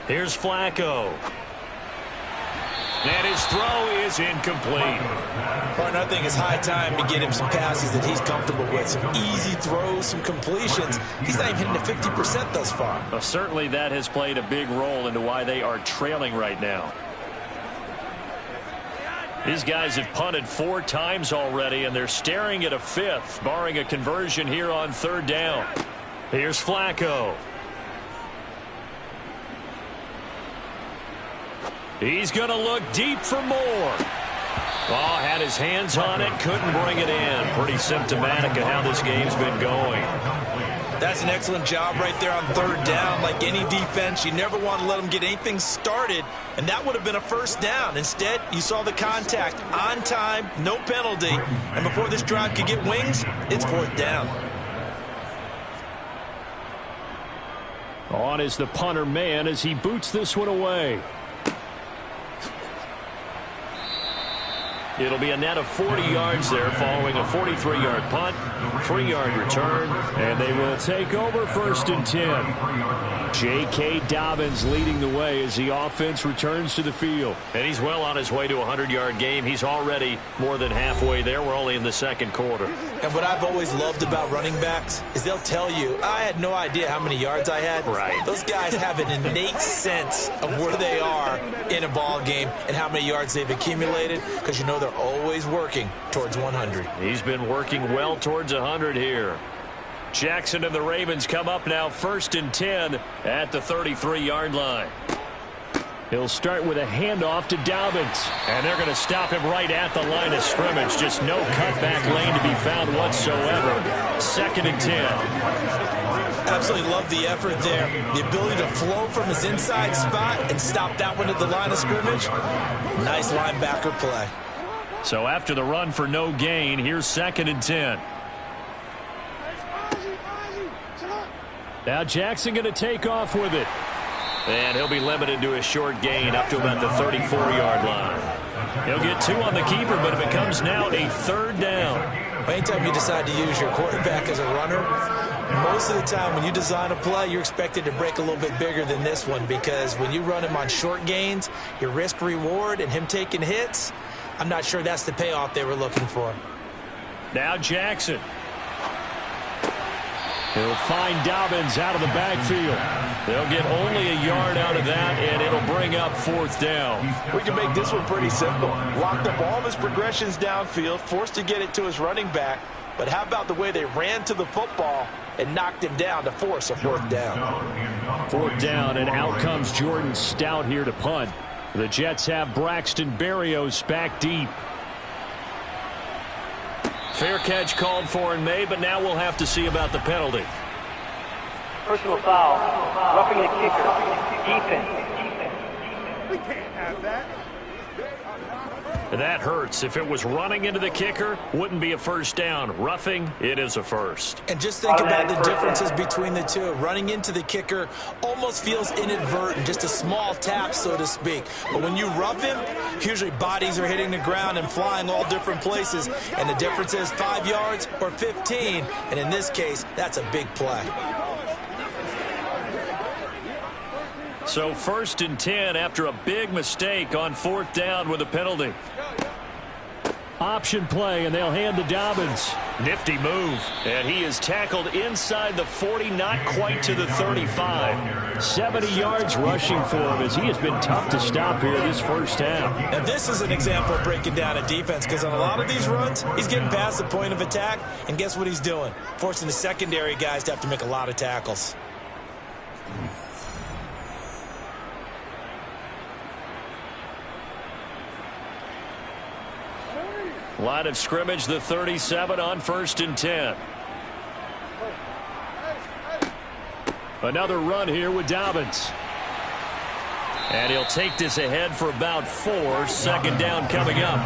S5: Here's Flacco. And his throw is incomplete.
S4: Partner, I think it's high time to get him some passes that he's comfortable with. Some easy throws, some completions. He's not even hitting the 50% thus far.
S5: Well, certainly that has played a big role into why they are trailing right now. These guys have punted 4 times already, and they're staring at a 5th, barring a conversion here on 3rd down. Here's Flacco. He's going to look deep for more. Oh, had his hands on it, couldn't bring it in. Pretty symptomatic of how this game's been going.
S4: That's an excellent job right there on 3rd down. Like any defense, you never want to let them get anything started, and that would have been a 1st down. Instead, you saw the contact on time, no penalty, and before this drive could get wings, it's 4th down.
S2: On is the punter man as he boots this one away. It'll be a net of 40 yards there following a 43-yard punt, 3-yard return, and they will take over 1st and 10. J.K. Dobbins leading the way as the offense returns to the field.
S5: And he's well on his way to a 100-yard game. He's already more than halfway there. We're only in the 2nd quarter.
S4: And what I've always loved about running backs is they'll tell you, I had no idea how many yards I had.
S5: Right.
S4: Those guys have an innate sense of where they are in a ball game and how many yards they've accumulated, because you know they're always working towards 100.
S5: He's been working well towards 100 here. Jackson and the Ravens come up now 1st and 10 at the 33-yard line.
S2: He'll start with a handoff to Dobbins.
S5: And they're going to stop him right at the line of scrimmage. Just no cutback lane to be found whatsoever. 2nd and 10.
S4: Absolutely love the effort there. The ability to flow from his inside spot and stop that one at the line of scrimmage. Nice linebacker play.
S5: So after the run for no gain, here's 2nd and 10.
S2: Now Jackson going to take off with it.
S5: And he'll be limited to a short gain up to about the 34-yard line. He'll get 2 on the keeper, but it becomes now a 3rd down.
S4: Anytime you decide to use your quarterback as a runner, most of the time when you design a play, you're expected to break a little bit bigger than this one, because when you run him on short gains, your risk-reward and him taking hits, I'm not sure that's the payoff they were looking for.
S2: Now Jackson. He'll find Dobbins out of the backfield.
S5: They'll get only a yard out of that, and it'll bring up 4th down.
S3: We can make this one pretty simple. Locked up all of his progressions downfield, forced to get it to his running back. But how about the way they ran to the football and knocked him down to force a 4th down?
S2: 4th down, and out comes Jordan Stout here to punt. The Jets have Braxton Berrios back deep.
S5: Fair catch called for and made, but now we'll have to see about the penalty.
S6: Personal foul, roughing the kicker, defense.
S7: We can't have that.
S5: That hurts. If it was running into the kicker, wouldn't be a 1st down. Roughing, it is a 1st.
S4: And just think about the differences between the two. Running into the kicker almost feels inadvertent, just a small tap, so to speak. But when you rough him, usually bodies are hitting the ground and flying all different places. And the difference is 5 yards or 15. And in this case, that's a big play.
S5: So 1st and 10 after a big mistake on 4th down with a penalty.
S2: Option play, and they'll hand to Dobbins.
S5: Nifty move. And he is tackled inside the 40, not quite to the 35.
S2: 70 yards rushing for him, as he has been tough to stop here this 1st half.
S4: And this is an example of breaking down a defense, because on a lot of these runs, he's getting past the point of attack, and guess what he's doing? Forcing the secondary guys to have to make a lot of tackles.
S5: Line of scrimmage, the 37 on 1st and 10.
S2: Another run here with Dobbins.
S5: And he'll take this ahead for about 4. 2nd down coming up.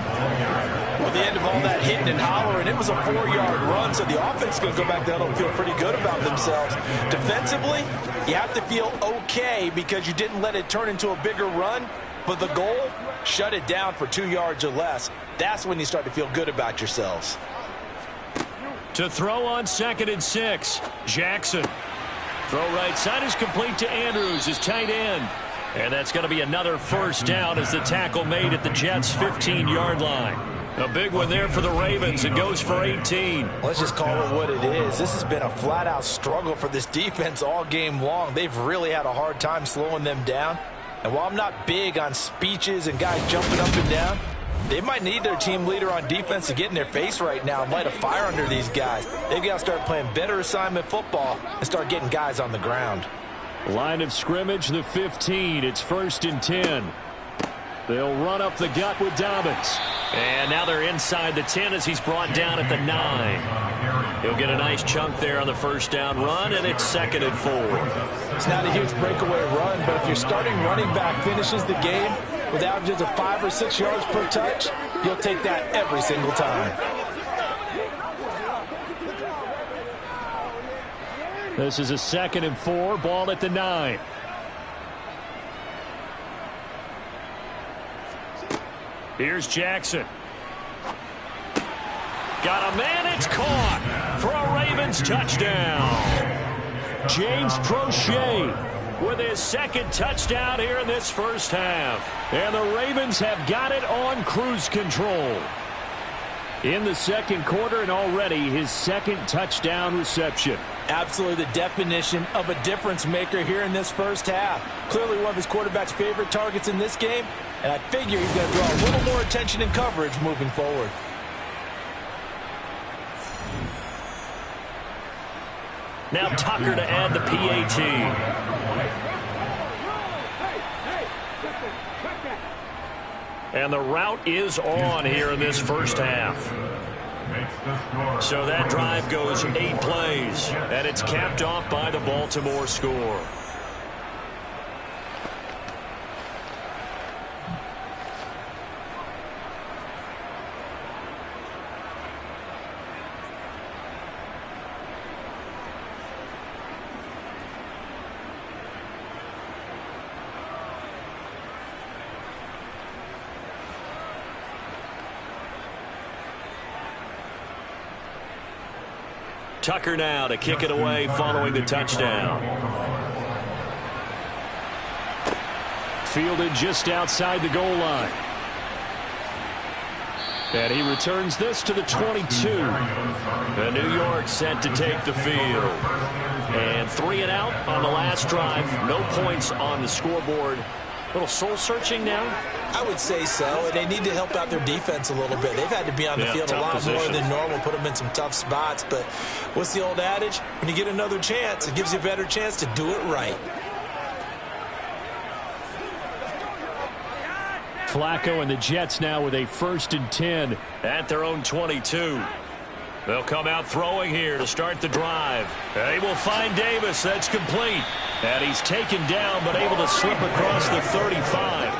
S3: Well, the end of all that hitting and hollering, it was a 4-yard run, so the offense is going to go back down and feel pretty good about themselves. Defensively, you have to feel okay because you didn't let it turn into a bigger run, but the goal, shut it down for 2 yards or less. That's when you start to feel good about yourselves.
S5: To throw on 2nd and 6, Jackson. Throw right side is complete to Andrews, his tight end. And that's going to be another 1st down as the tackle made at the Jets' 15-yard line. A big one there for the Ravens. It goes for 18.
S4: Let's just call it what it is. This has been a flat-out struggle for this defense all game long. They've really had a hard time slowing them down. And while I'm not big on speeches and guys jumping up and down, they might need their team leader on defense to get in their face right now and light a fire under these guys. They've got to start playing better assignment football and start getting guys on the ground.
S2: Line of scrimmage, the 15. It's 1st and 10. They'll run up the gut with Dobbins.
S5: And now they're inside the 10 as he's brought down at the 9. He'll get a nice chunk there on the 1st down run, and it's 2nd and 4.
S4: It's not a huge breakaway run, but if your starting running back finishes the game with averages of 5 or 6 yards per touch, you'll take that every single time.
S2: This is a 2nd and 4, ball at the 9.
S5: Here's Jackson.
S2: Got a man, it's caught for a Ravens touchdown. James Prochet with his second touchdown here in this first half. And the Ravens have got it on cruise control in the second quarter, and already his second touchdown reception.
S4: Absolutely the definition of a difference maker here in this first half. Clearly one of his quarterback's favorite targets in this game, and I figure he's going to draw a little more attention and coverage moving forward.
S2: Now Tucker to add the PAT. And the route is on here in this first half. So that drive goes 8 plays, and it's capped off by the Baltimore score. Tucker now to kick it away following the touchdown. Fielded just outside the goal line. And he returns this to the 22. And New York set to take the field. And 3 and out on the last drive. No points on the scoreboard. A little soul-searching now?
S4: I would say so, and they need to help out their defense a little bit. They've had to be on the field a lot more than normal, put them in some tough spots. But what's the old adage? When you get another chance, it gives you a better chance to do it right.
S2: Flacco and the Jets now with a 1st and 10 at their own 22. They'll come out throwing here to start the drive. They will find Davis. That's complete. And he's taken down but able to slip across the 35.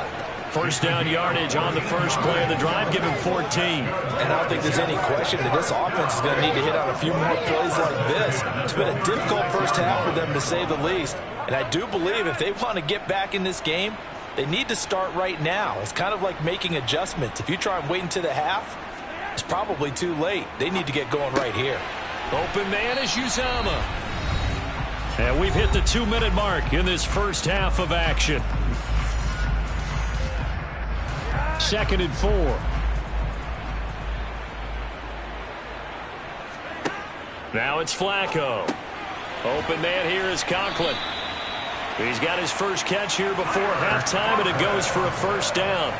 S2: First down yardage on the first play of the drive, give him 14.
S4: And I don't think there's any question that this offense is going to need to hit on a few more plays like this. It's been a difficult first half for them, to say the least. And I do believe if they want to get back in this game, they need to start right now. It's kind of like making adjustments. If you try and wait until the half, it's probably too late. They need to get going right here.
S2: Open man is Uzama. And we've hit the 2-minute mark in this first half of action. 2nd and 4. Now it's Flacco. Open man here is Conklin. He's got his first catch here before halftime, and it goes for a first down.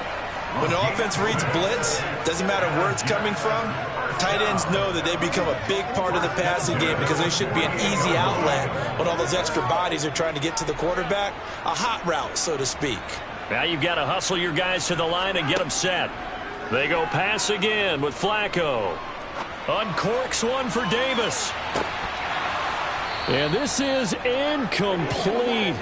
S4: When the offense reads blitz, doesn't matter where it's coming from, tight ends know that they become a big part of the passing game because they should be an easy outlet when all those extra bodies are trying to get to the quarterback. A hot route, so to speak.
S2: Now you've got to hustle your guys to the line and get them set. They go pass again with Flacco. Uncorks one for Davis. And this is incomplete.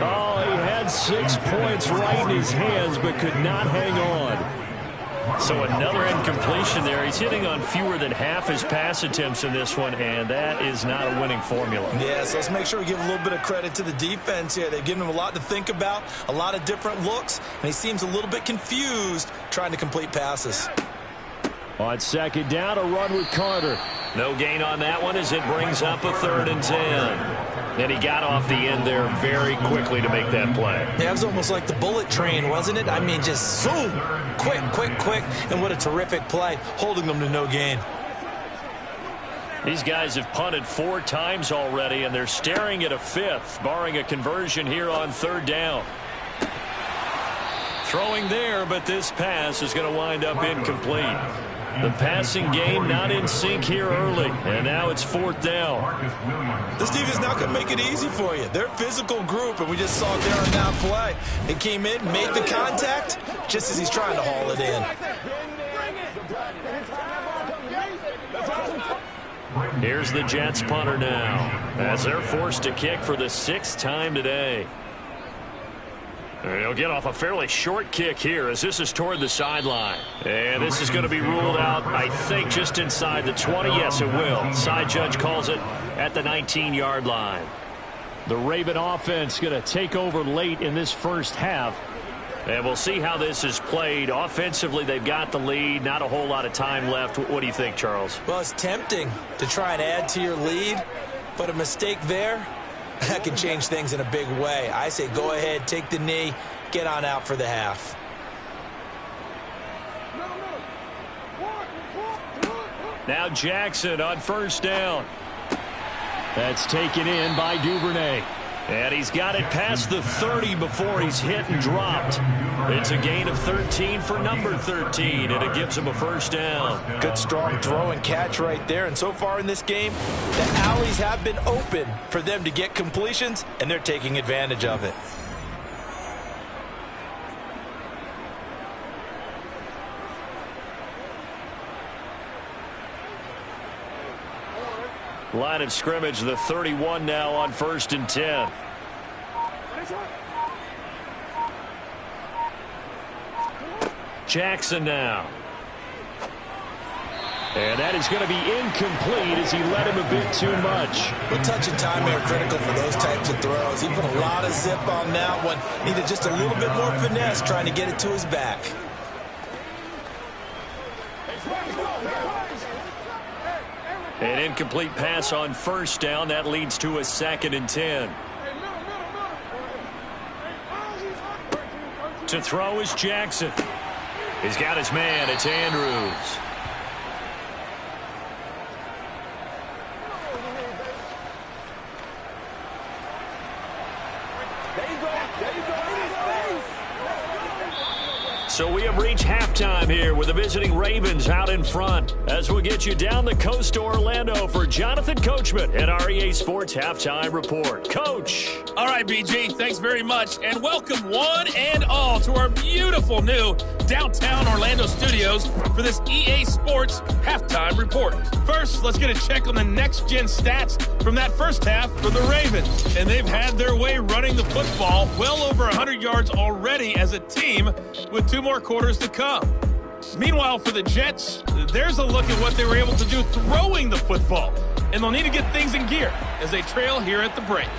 S2: Oh, he had 6 points right in his hands but could not hang on. So another incompletion there. He's hitting on fewer than half his pass attempts in this one, and that is not a winning formula.
S4: Yeah, so let's make sure we give a little bit of credit to the defense here. They've given him a lot to think about, a lot of different looks, and he seems a little bit confused trying to complete passes.
S2: On 2nd down, a run with Carter. No gain on that one as it brings up a 3rd and 10. And he got off the end there very quickly to make that play.
S4: Yeah, it was almost like the bullet train, wasn't it? I mean, just zoom, quick, quick, quick. And what a terrific play, holding them to no gain.
S2: These guys have punted 4 times already, and they're staring at a 5th, barring a conversion here on 3rd down. Throwing there, but this pass is going to wind up incomplete. The passing game not in sync here early, and now it's 4th down.
S4: This defense is not going to make it easy for you. They're a physical group, and we just saw it there on that play. They came in, made the contact, just as he's trying to haul it in.
S2: Here's the Jets punter now, as they're forced to kick for the 6th time today. He'll get off a fairly short kick here as this is toward the sideline. And this is going to be ruled out, I think, just inside the 20. Yes, it will. Side judge calls it at the 19-yard line. The Raven offense going to take over late in this first half. And we'll see how this is played. Offensively, they've got the lead. Not a whole lot of time left. What do you think, Charles?
S4: Well, it's tempting to try and add to your lead, but a mistake there, that can change things in a big way. I say go ahead, take the knee, get on out for the half.
S2: Now Jackson on first down. That's taken in by Duvernay. And he's got it past the 30 before he's hit and dropped. It's a gain of 13 for number 13, and it gives him a first down.
S4: Good strong throw and catch right there. And so far in this game, the alleys have been open for them to get completions, and they're taking advantage of it.
S2: Line of scrimmage, the 31 now on 1st and 10. Jackson now. And that is going to be incomplete as he led him a bit too much.
S4: But touch and time are critical for those types of throws. He put a lot of zip on that one. Needed just a little bit more finesse trying to get it to his back.
S2: An incomplete pass on first down. That leads to a 2nd and 10. To throw is Jackson. He's got his man. It's Andrews. So we have reached halftime here with the visiting Ravens out in front. As we get you down the coast to Orlando for Jonathan Coachman at our EA Sports Halftime Report. Coach.
S8: All right, BG, thanks very much. And welcome one and all to our beautiful new downtown Orlando studios for this EA Sports Halftime Report. First, let's get a check on the next-gen stats from that first half for the Ravens. And they've had their way running the football, well over 100 yards already as a team with 2 more quarters to come. Meanwhile, for the Jets, there's a look at what they were able to do throwing the football. And they'll need to get things in gear as they trail here at the break.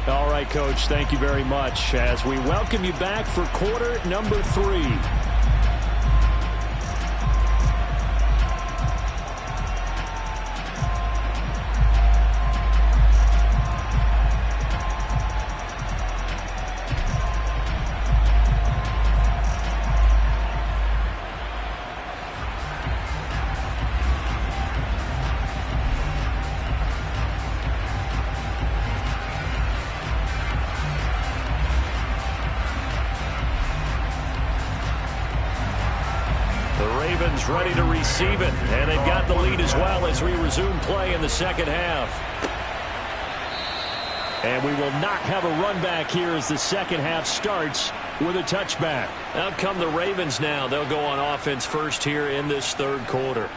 S2: All right, Coach, thank you very much as we welcome you back for quarter number 3. Ready to receive it, and they've got the lead as well as we resume play in the second half. And we will not have a run back here as the second half starts with a touchback. Out come the Ravens now. They'll go on offense first here in this third quarter.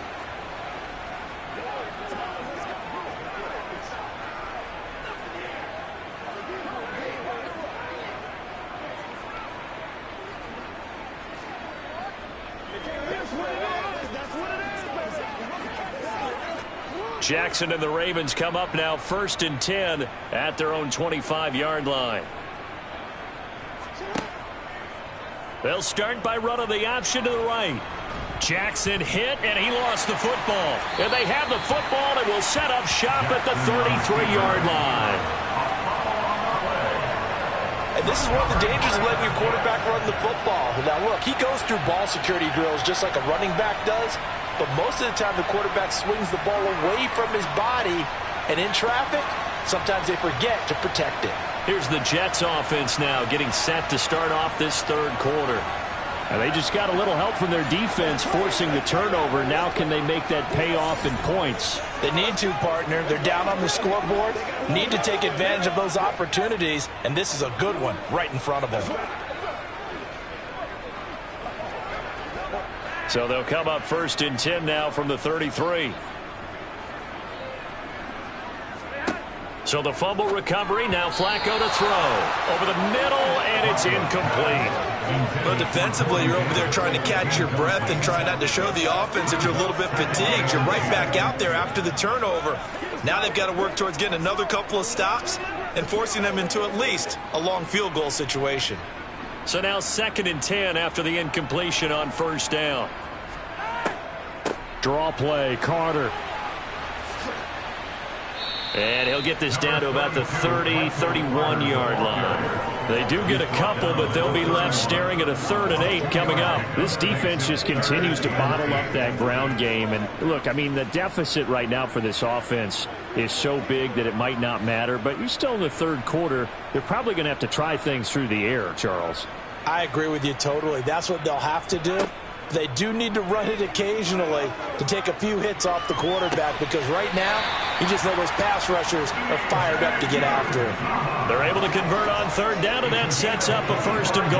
S2: Jackson and the Ravens come up now 1st and 10 at their own 25-yard line. They'll start by running the option to the right. Jackson hit, and he lost the football. And they have the football and will set up shop at the 33-yard line.
S4: And this is one of the dangers of letting your quarterback run the football. Now, look, he goes through ball security drills just like a running back does. But most of the time, the quarterback swings the ball away from his body. And in traffic, sometimes they forget to protect it.
S2: Here's the Jets offense now getting set to start off this third quarter. And they just got a little help from their defense forcing the turnover. Now can they make that pay off in points?
S4: They need to, partner. They're down on the scoreboard. Need to take advantage of those opportunities. And this is a good one right in front of them.
S2: So they'll come up 1st and 10 now from the 33. So the fumble recovery, now Flacco to throw. Over the middle, and it's incomplete.
S4: But defensively, you're over there trying to catch your breath and try not to show the offense that you're a little bit fatigued. You're right back out there after the turnover. Now they've got to work towards getting another couple of stops and forcing them into at least a long field goal situation.
S2: So now 2nd and 10 after the incompletion on first down. Draw play, Carter. And he'll get this down to about the 30, 31-yard line. They do get a couple, but they'll be left staring at a 3rd and 8 coming up.
S5: This defense just continues to bottle up that ground game. And look, I mean, the deficit right now for this offense is so big that it might not matter. But you're still in the 3rd quarter. They're probably going to have to try things through the air, Charles.
S3: I agree with you totally. That's what they'll have to do. They do need to run it occasionally to take a few hits off the quarterback, because right now, you just know those pass rushers are fired up to get after him.
S2: They're able to convert on 3rd down, and that sets up a 1st and goal.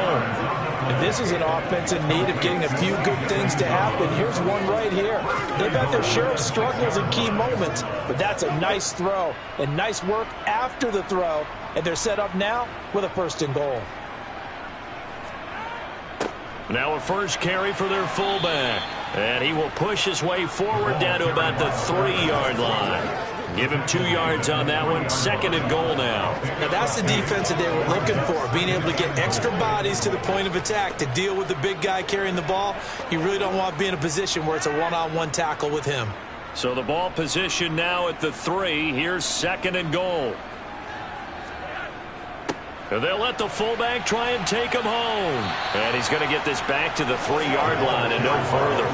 S3: And this is an offense in need of getting a few good things to happen. Here's one right here. They've had their share of struggles in key moments, but that's a nice throw and nice work after the throw, and they're set up now with a 1st and goal.
S2: Now a first carry for their fullback. And he will push his way forward down to about the 3-yard line. Give him 2 yards on that one. 2nd and goal now.
S3: Now that's the defense that they were looking for, being able to get extra bodies to the point of attack to deal with the big guy carrying the ball. You really don't want to be in a position where it's a one-on-one tackle with him.
S2: So the ball position now at the 3. Here's 2nd and goal. They'll let the fullback try and take him home. And he's going to get this back to the 3-yard line and no further.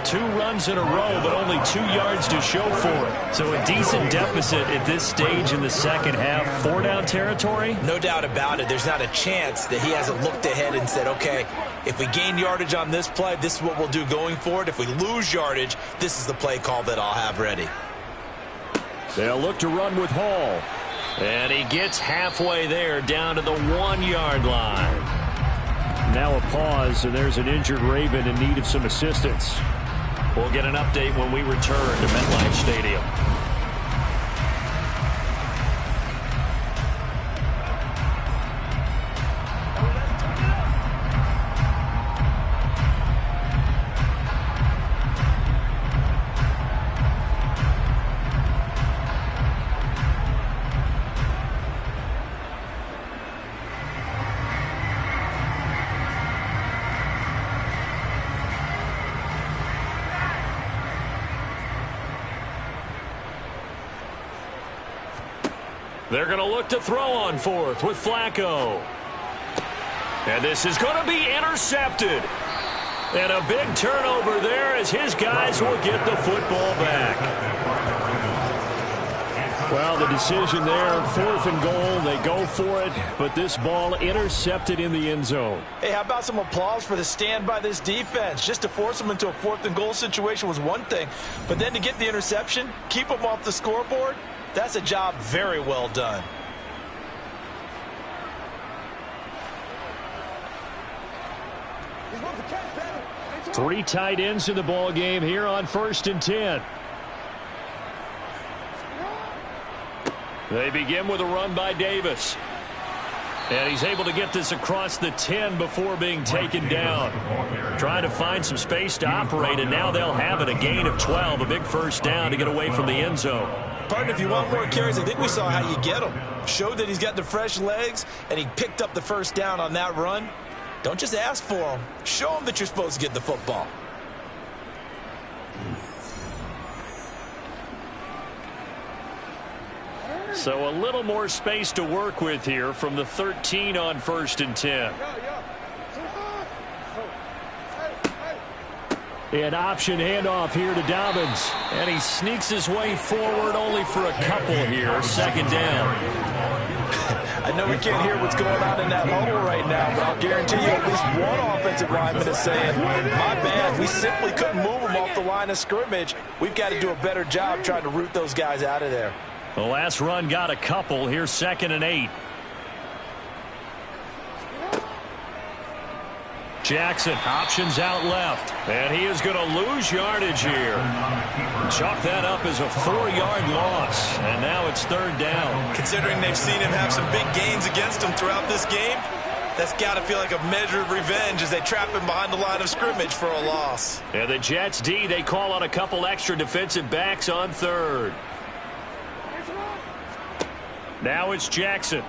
S2: 2 runs in a row, but only 2 yards to show for it. So a decent deficit at this stage in the 2nd half. 4-down territory?
S3: No doubt about it. There's not a chance that he hasn't looked ahead and said, okay, if we gain yardage on this play, this is what we'll do going forward. If we lose yardage, this is the play call that I'll have ready.
S2: They'll look to run with Hall. And he gets halfway there, down to the 1-yard line.
S5: Now a pause, and there's an injured Raven in need of some assistance.
S2: We'll get an update when we return to MetLife Stadium. They're going to look to throw on 4th with Flacco. And this is going to be intercepted. And a big turnover there as his guys will get the football back.
S5: Well, the decision there, 4th and goal. They go for it, but this ball intercepted in the end zone.
S3: Hey, how about some applause for the stand by this defense? Just to force them into a 4th and goal situation was one thing, but then to get the interception, keep them off the scoreboard, that's a job very well done.
S5: Three tight ends in the ball game here on 1st and 10. They begin with a run by Davis. And he's able to get this across the 10 before being taken down. Trying to find some space to operate, and now they'll have it. A gain of 12, a big 1st down to get away from the end zone.
S3: Partner, if you want more carries, I think we saw how you get him. Showed that he's got the fresh legs, and he picked up the 1st down on that run. Don't just ask for him. Show him that you're supposed to get the football.
S2: So a little more space to work with here from the 13 on 1st and 10.
S5: An option handoff here to Dobbins.
S2: And he sneaks his way forward only for a couple here. 2nd down.
S3: I know we can't hear what's going on in that huddle right now, but I'll guarantee you at least one offensive lineman is saying, my bad, we simply couldn't move them off the line of scrimmage. We've got to do a better job trying to root those guys out of there.
S2: The last run got a couple. Here's 2nd and 8. Jackson options out left. And he is going to lose yardage here. Chalk that up as a 4-yard loss. And now it's 3rd down.
S3: Considering they've seen him have some big gains against him throughout this game, that's got to feel like a measure of revenge as they trap him behind the line of scrimmage for a loss.
S2: And the Jets D, they call on a couple extra defensive backs on 3rd. Now it's Jackson.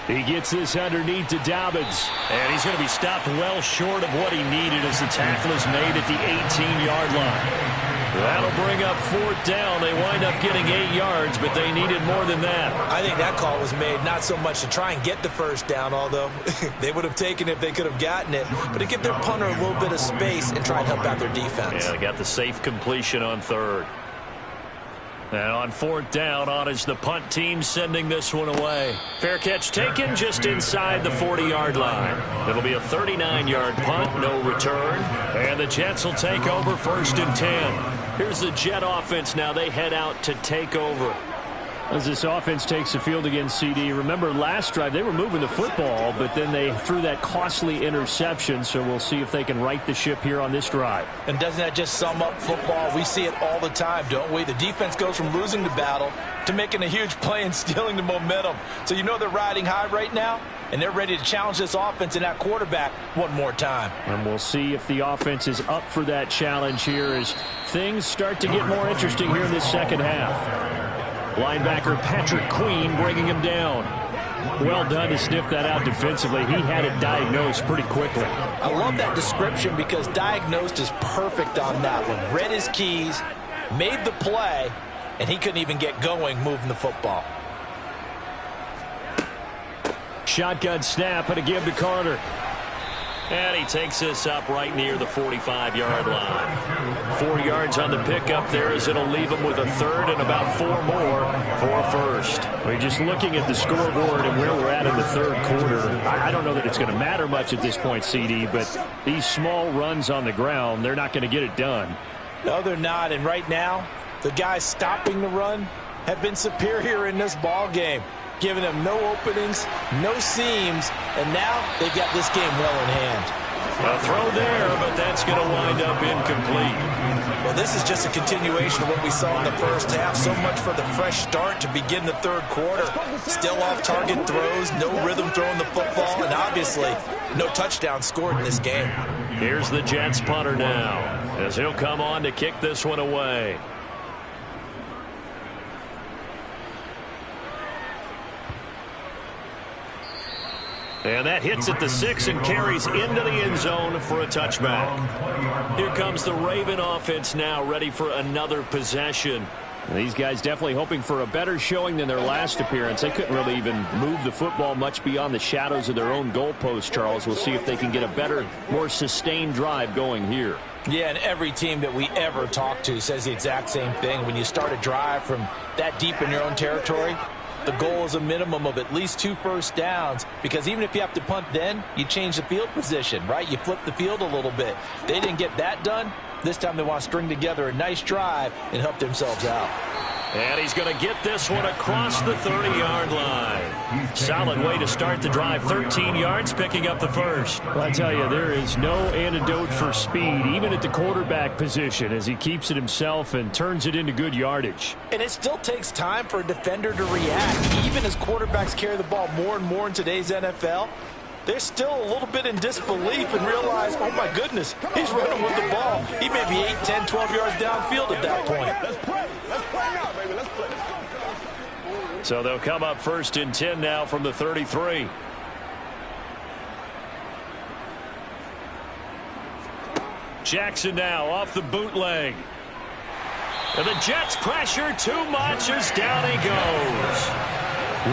S2: He gets this underneath to Dobbins.
S5: And he's going to be stopped well short of what he needed as the tackle is made at the 18-yard line. That'll bring up 4th down. They wind up getting 8 yards, but they needed more than that.
S4: I think that call was made not so much to try and get the first down, although they would have taken it if they could have gotten it, but to give their punter a little bit of space and try and help out their defense.
S5: Yeah, they got the safe completion on 3rd. And on 4th down, on is the punt team sending this one away. Fair catch taken just inside the 40-yard line. It'll be a 39-yard punt, no return. And the Jets will take over 1st and 10. Here's the Jet offense now. They head out to take over.
S2: As this offense takes the field against CD, remember last drive they were moving the football, but then they threw that costly interception, so we'll see if they can right the ship here on this drive.
S4: And doesn't that just sum up football? We see it all the time, don't we? The defense goes from losing the battle to making a huge play and stealing the momentum. So you know they're riding high right now, and they're ready to challenge this offense and that quarterback one more time.
S2: And we'll see if the offense is up for that challenge here as things start to get more interesting here in this second half. Linebacker Patrick Queen bringing him down. Well done to sniff that out defensively. He had it diagnosed pretty quickly.
S4: I love that description because diagnosed is perfect on that one. Read his keys, made the play, and he couldn't even get going moving the football.
S2: Shotgun snap and a give to Carter.
S5: And he takes this up right near the 45-yard line. 4 yards on the pickup there as it'll leave him with a 3rd and about 4 more for 1st.
S2: We're just looking at the scoreboard and where we're at in the 3rd quarter. I don't know that it's going to matter much at this point, CD, but these small runs on the ground, they're not going to get it done.
S4: No, they're not. And right now, the guys stopping the run have been superior in this ball game, giving them no openings, no seams, and now they've got this game well in hand.
S5: A throw there, but that's going to wind up incomplete.
S4: Well, this is just a continuation of what we saw in the first half. So much for the fresh start to begin the 3rd quarter. Still off-target throws, no rhythm throwing the football, and obviously no touchdown scored in this game.
S5: Here's the Jets punter now as he'll come on to kick this one away. And that hits at the 6 and carries into the end zone for a touchback. Here comes the Raven offense now, ready for another possession.
S2: These guys definitely hoping for a better showing than their last appearance. They couldn't really even move the football much beyond the shadows of their own goalpost, Charles. We'll see if they can get a better, more sustained drive going here.
S4: Yeah, and every team that we ever talk to says the exact same thing. When you start a drive from that deep in your own territory, the goal is a minimum of at least 2 first downs, because even if you have to punt then, you change the field position, right? You flip the field a little bit. They didn't get that done. This time they want to string together a nice drive and help themselves out.
S5: And he's going to get this one across the 30-yard line. Solid way to start the drive. 13 yards, picking up the 1st.
S2: Well, I tell you, there is no antidote for speed, even at the quarterback position, as he keeps it himself and turns it into good yardage.
S4: And it still takes time for a defender to react. Even as quarterbacks carry the ball more and more in today's NFL, they're still a little bit in disbelief and realize, oh my goodness, he's running with the ball. He may be 8, 10, 12 yards downfield at that point.
S7: Let's play now, baby. Let's play.
S5: So they'll come up 1st and 10 now from the 33. Jackson now off the bootleg. And the Jets pressure too much as down he goes.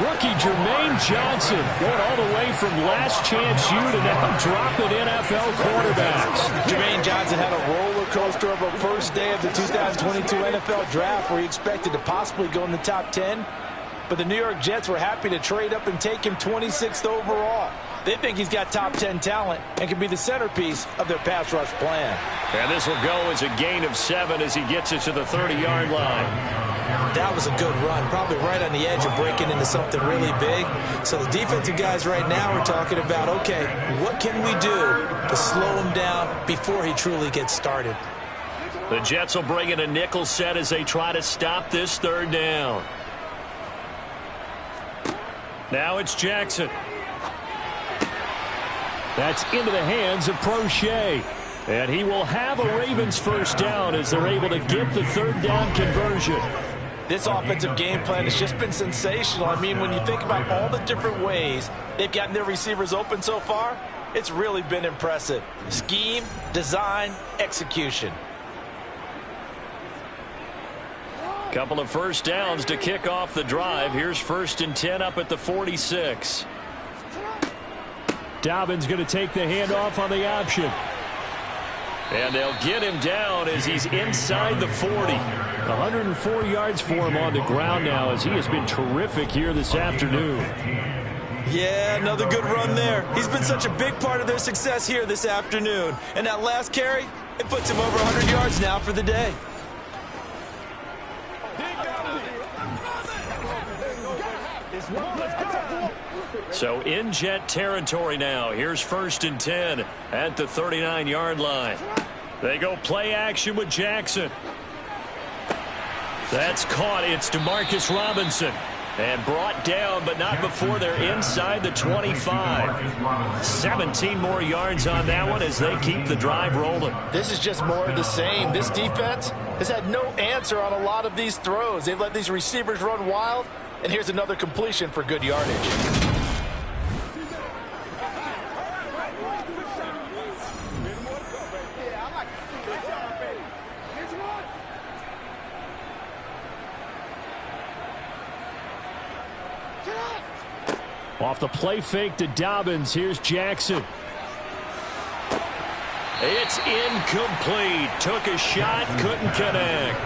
S2: Rookie Jermaine Johnson going all the way from last chance U to now dropping NFL quarterbacks.
S4: Jermaine Johnson had a roller coaster of a first day of the 2022 NFL Draft where he expected to possibly go in the top 10. But the New York Jets were happy to trade up and take him 26th overall. They think he's got top 10 talent and can be the centerpiece of their pass rush plan.
S5: And this will go as a gain of 7 as he gets it to the 30-yard line.
S4: That was a good run, probably right on the edge of breaking into something really big. So the defensive guys right now are talking about, okay, what can we do to slow him down before he truly gets started?
S5: The Jets will bring in a nickel set as they try to stop this 3rd down. Now it's Jackson.
S2: That's into the hands of Prochet. And he will have a Ravens first down as they're able to get the 3rd down conversion.
S4: This offensive game plan has just been sensational. I mean, when you think about all the different ways they've gotten their receivers open so far, it's really been impressive. Scheme, design, execution.
S2: Couple of first downs to kick off the drive. Here's 1st and 10 up at the 46.
S5: Dobbins going to take the handoff on the option.
S2: And they'll get him down as he's inside the 40.
S5: 104 yards for him on the ground now as he has been terrific here this afternoon.
S3: Yeah, another good run there. He's been such a big part of their success here this afternoon. And that last carry, it puts him over 100 yards now for the day.
S2: So in Jet territory now. Here's 1st and 10 at the 39-yard line. They go play action with Jackson. That's caught. It's DeMarcus Robinson. And brought down, but not before they're inside the 25. 17 more yards on that one as they keep the drive rolling.
S4: This is just more of the same. This defense has had no answer on a lot of these throws. They've let these receivers run wild, and here's another completion for good yardage.
S5: Off the play fake to Dobbins. Here's Jackson.
S2: It's incomplete. Took a shot, couldn't connect.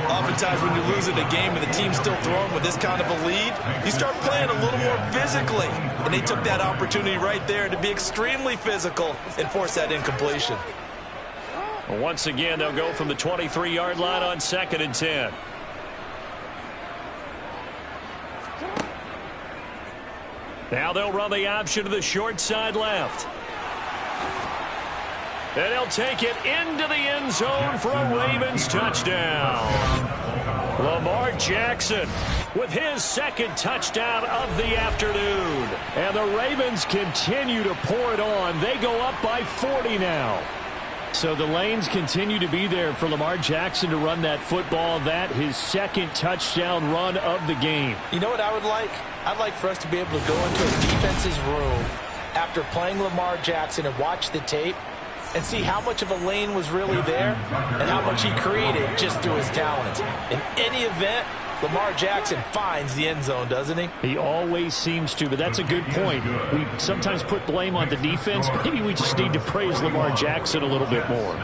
S3: Oftentimes when you're losing a game and the team's still throwing with this kind of a lead, you start playing a little more physically. And they took that opportunity right there to be extremely physical and force that incompletion.
S2: Once again, they'll go from the 23-yard line on 2nd and 10. Now they'll run the option to the short side left. And he'll take it into the end zone for a Ravens touchdown. Lamar Jackson with his 2nd touchdown of the afternoon.
S5: And the Ravens continue to pour it on. They go up by 40 now. So the lanes continue to be there for Lamar Jackson to run that football. That his 2nd touchdown run of the game.
S4: You know what I would like? I'd like for us to be able to go into a defense's room after playing Lamar Jackson and watch the tape and see how much of a lane was really there and how much he created just through his talent. In any event, Lamar Jackson finds the end zone, doesn't he?
S5: He always seems to, but that's a good point. We sometimes put blame on the defense. Maybe we just need to praise Lamar Jackson a little bit more.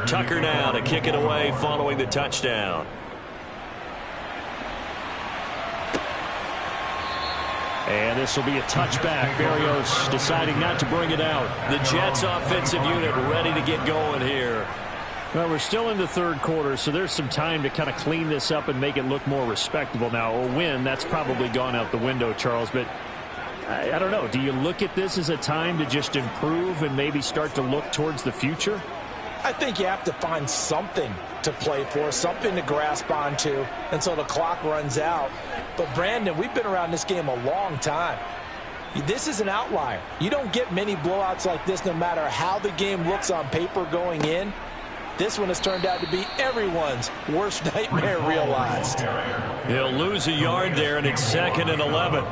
S2: Tucker now to kick it away following the touchdown.
S5: And this will be a touchback. Berrios deciding not to bring it out.
S2: The Jets offensive unit ready to get going here.
S5: Well, we're still in the 3rd quarter, so there's some time to kind of clean this up and make it look more respectable. Now, a win, that's probably gone out the window, Charles, but I don't know. Do you look at this as a time to just improve and maybe start to look towards the future?
S4: I think you have to find something to play for, something to grasp onto until the clock runs out. But, Brandon, we've been around this game a long time. This is an outlier. You don't get many blowouts like this no matter how the game looks on paper going in. This one has turned out to be everyone's worst nightmare realized.
S2: He'll lose a yard there, and it's 2nd and 11.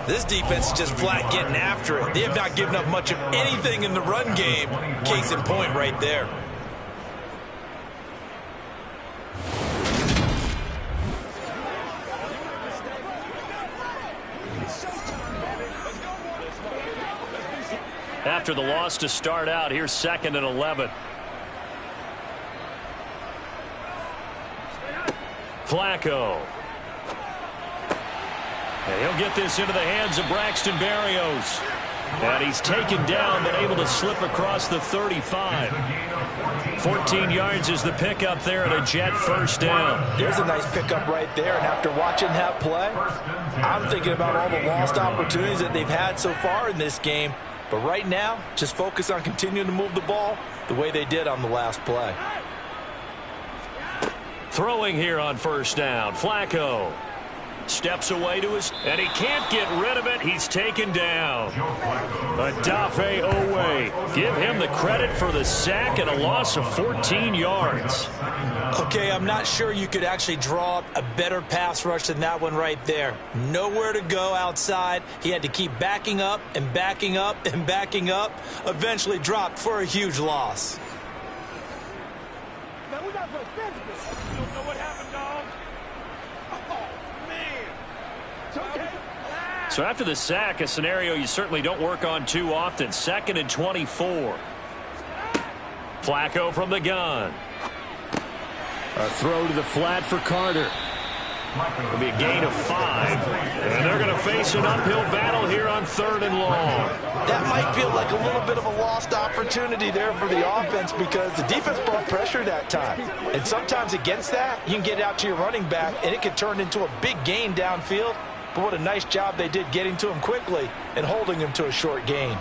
S3: This defense is just flat getting after it. They have not given up much of anything in the run game. Case in point right there.
S2: After the loss to start out, here's 2nd and 11. Flacco. And he'll get this into the hands of Braxton Berrios. And he's taken down, but able to slip across the 35. 14 yards is the pickup there and a Jet first down.
S4: There's a nice pickup right there, and after watching that play, I'm thinking about all the lost opportunities that they've had so far in this game. But right now, just focus on continuing to move the ball the way they did on the last play.
S2: Throwing here on first down, Flacco. Steps away to his, and he can't get rid of it. He's taken down. Odafe Owe. Give him the credit for the sack and a loss of 14 yards.
S4: Okay, I'm not sure you could actually draw up a better pass rush than that one right there. Nowhere to go outside. He had to keep backing up and backing up and backing up. Eventually dropped for a huge loss.
S7: Man, we got to finish this. You don't know what happened, dog.
S2: So after the sack, a scenario you certainly don't work on too often. 2nd and 24. Flacco from the gun. A throw to the flat for Carter. It'll be a gain of 5. And they're going to face an uphill battle here on 3rd and long.
S4: That might feel like a little bit of a lost opportunity there for the offense because the defense brought pressure that time. And sometimes against that, you can get out to your running back, and it can turn into a big gain downfield. But what a nice job they did getting to him quickly and holding him to a short gain.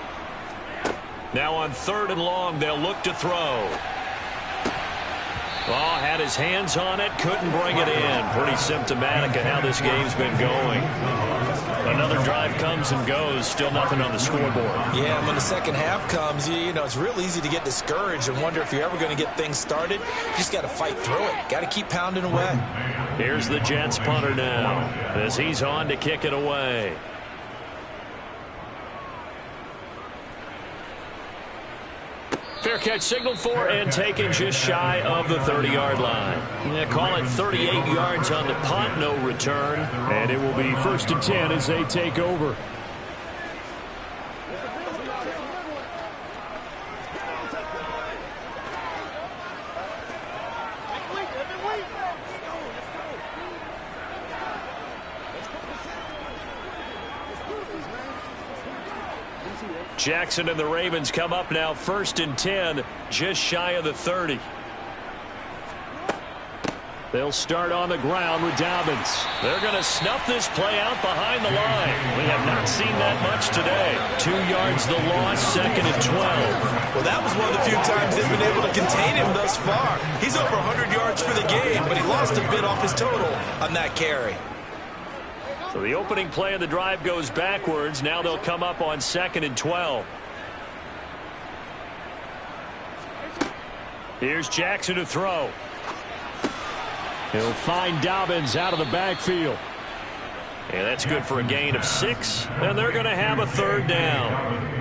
S2: Now on 3rd and long, they'll look to throw. Oh, had his hands on it, couldn't bring it in. Pretty symptomatic of how this game's been going. Another drive comes and goes, still nothing on the scoreboard.
S4: Yeah, when the second half comes, you know, it's real easy to get discouraged and wonder if you're ever going to get things started. You just got to fight through it. Got to keep pounding away.
S2: Here's the Jets punter now as he's on to kick it away. Fair catch signaled for and taken just shy of the 30-yard line. Yeah, call it 38 yards on the punt, no return. And it will be 1st and 10 as they take over. Jackson and the Ravens come up now 1st and 10, just shy of the 30. They'll start on the ground with Dobbins. They're going to snuff this play out behind the line. We have not seen that much today. 2 yards the loss, 2nd and 12.
S4: Well, that was one of the few times they've been able to contain him thus far. He's over 100 yards for the game, but he lost a bit off his total on that carry.
S2: So the opening play of the drive goes backwards. Now they'll come up on 2nd and 12. Here's Jackson to throw. He'll find Dobbins out of the backfield. And that's good for a gain of 6. And they're going to have a 3rd down.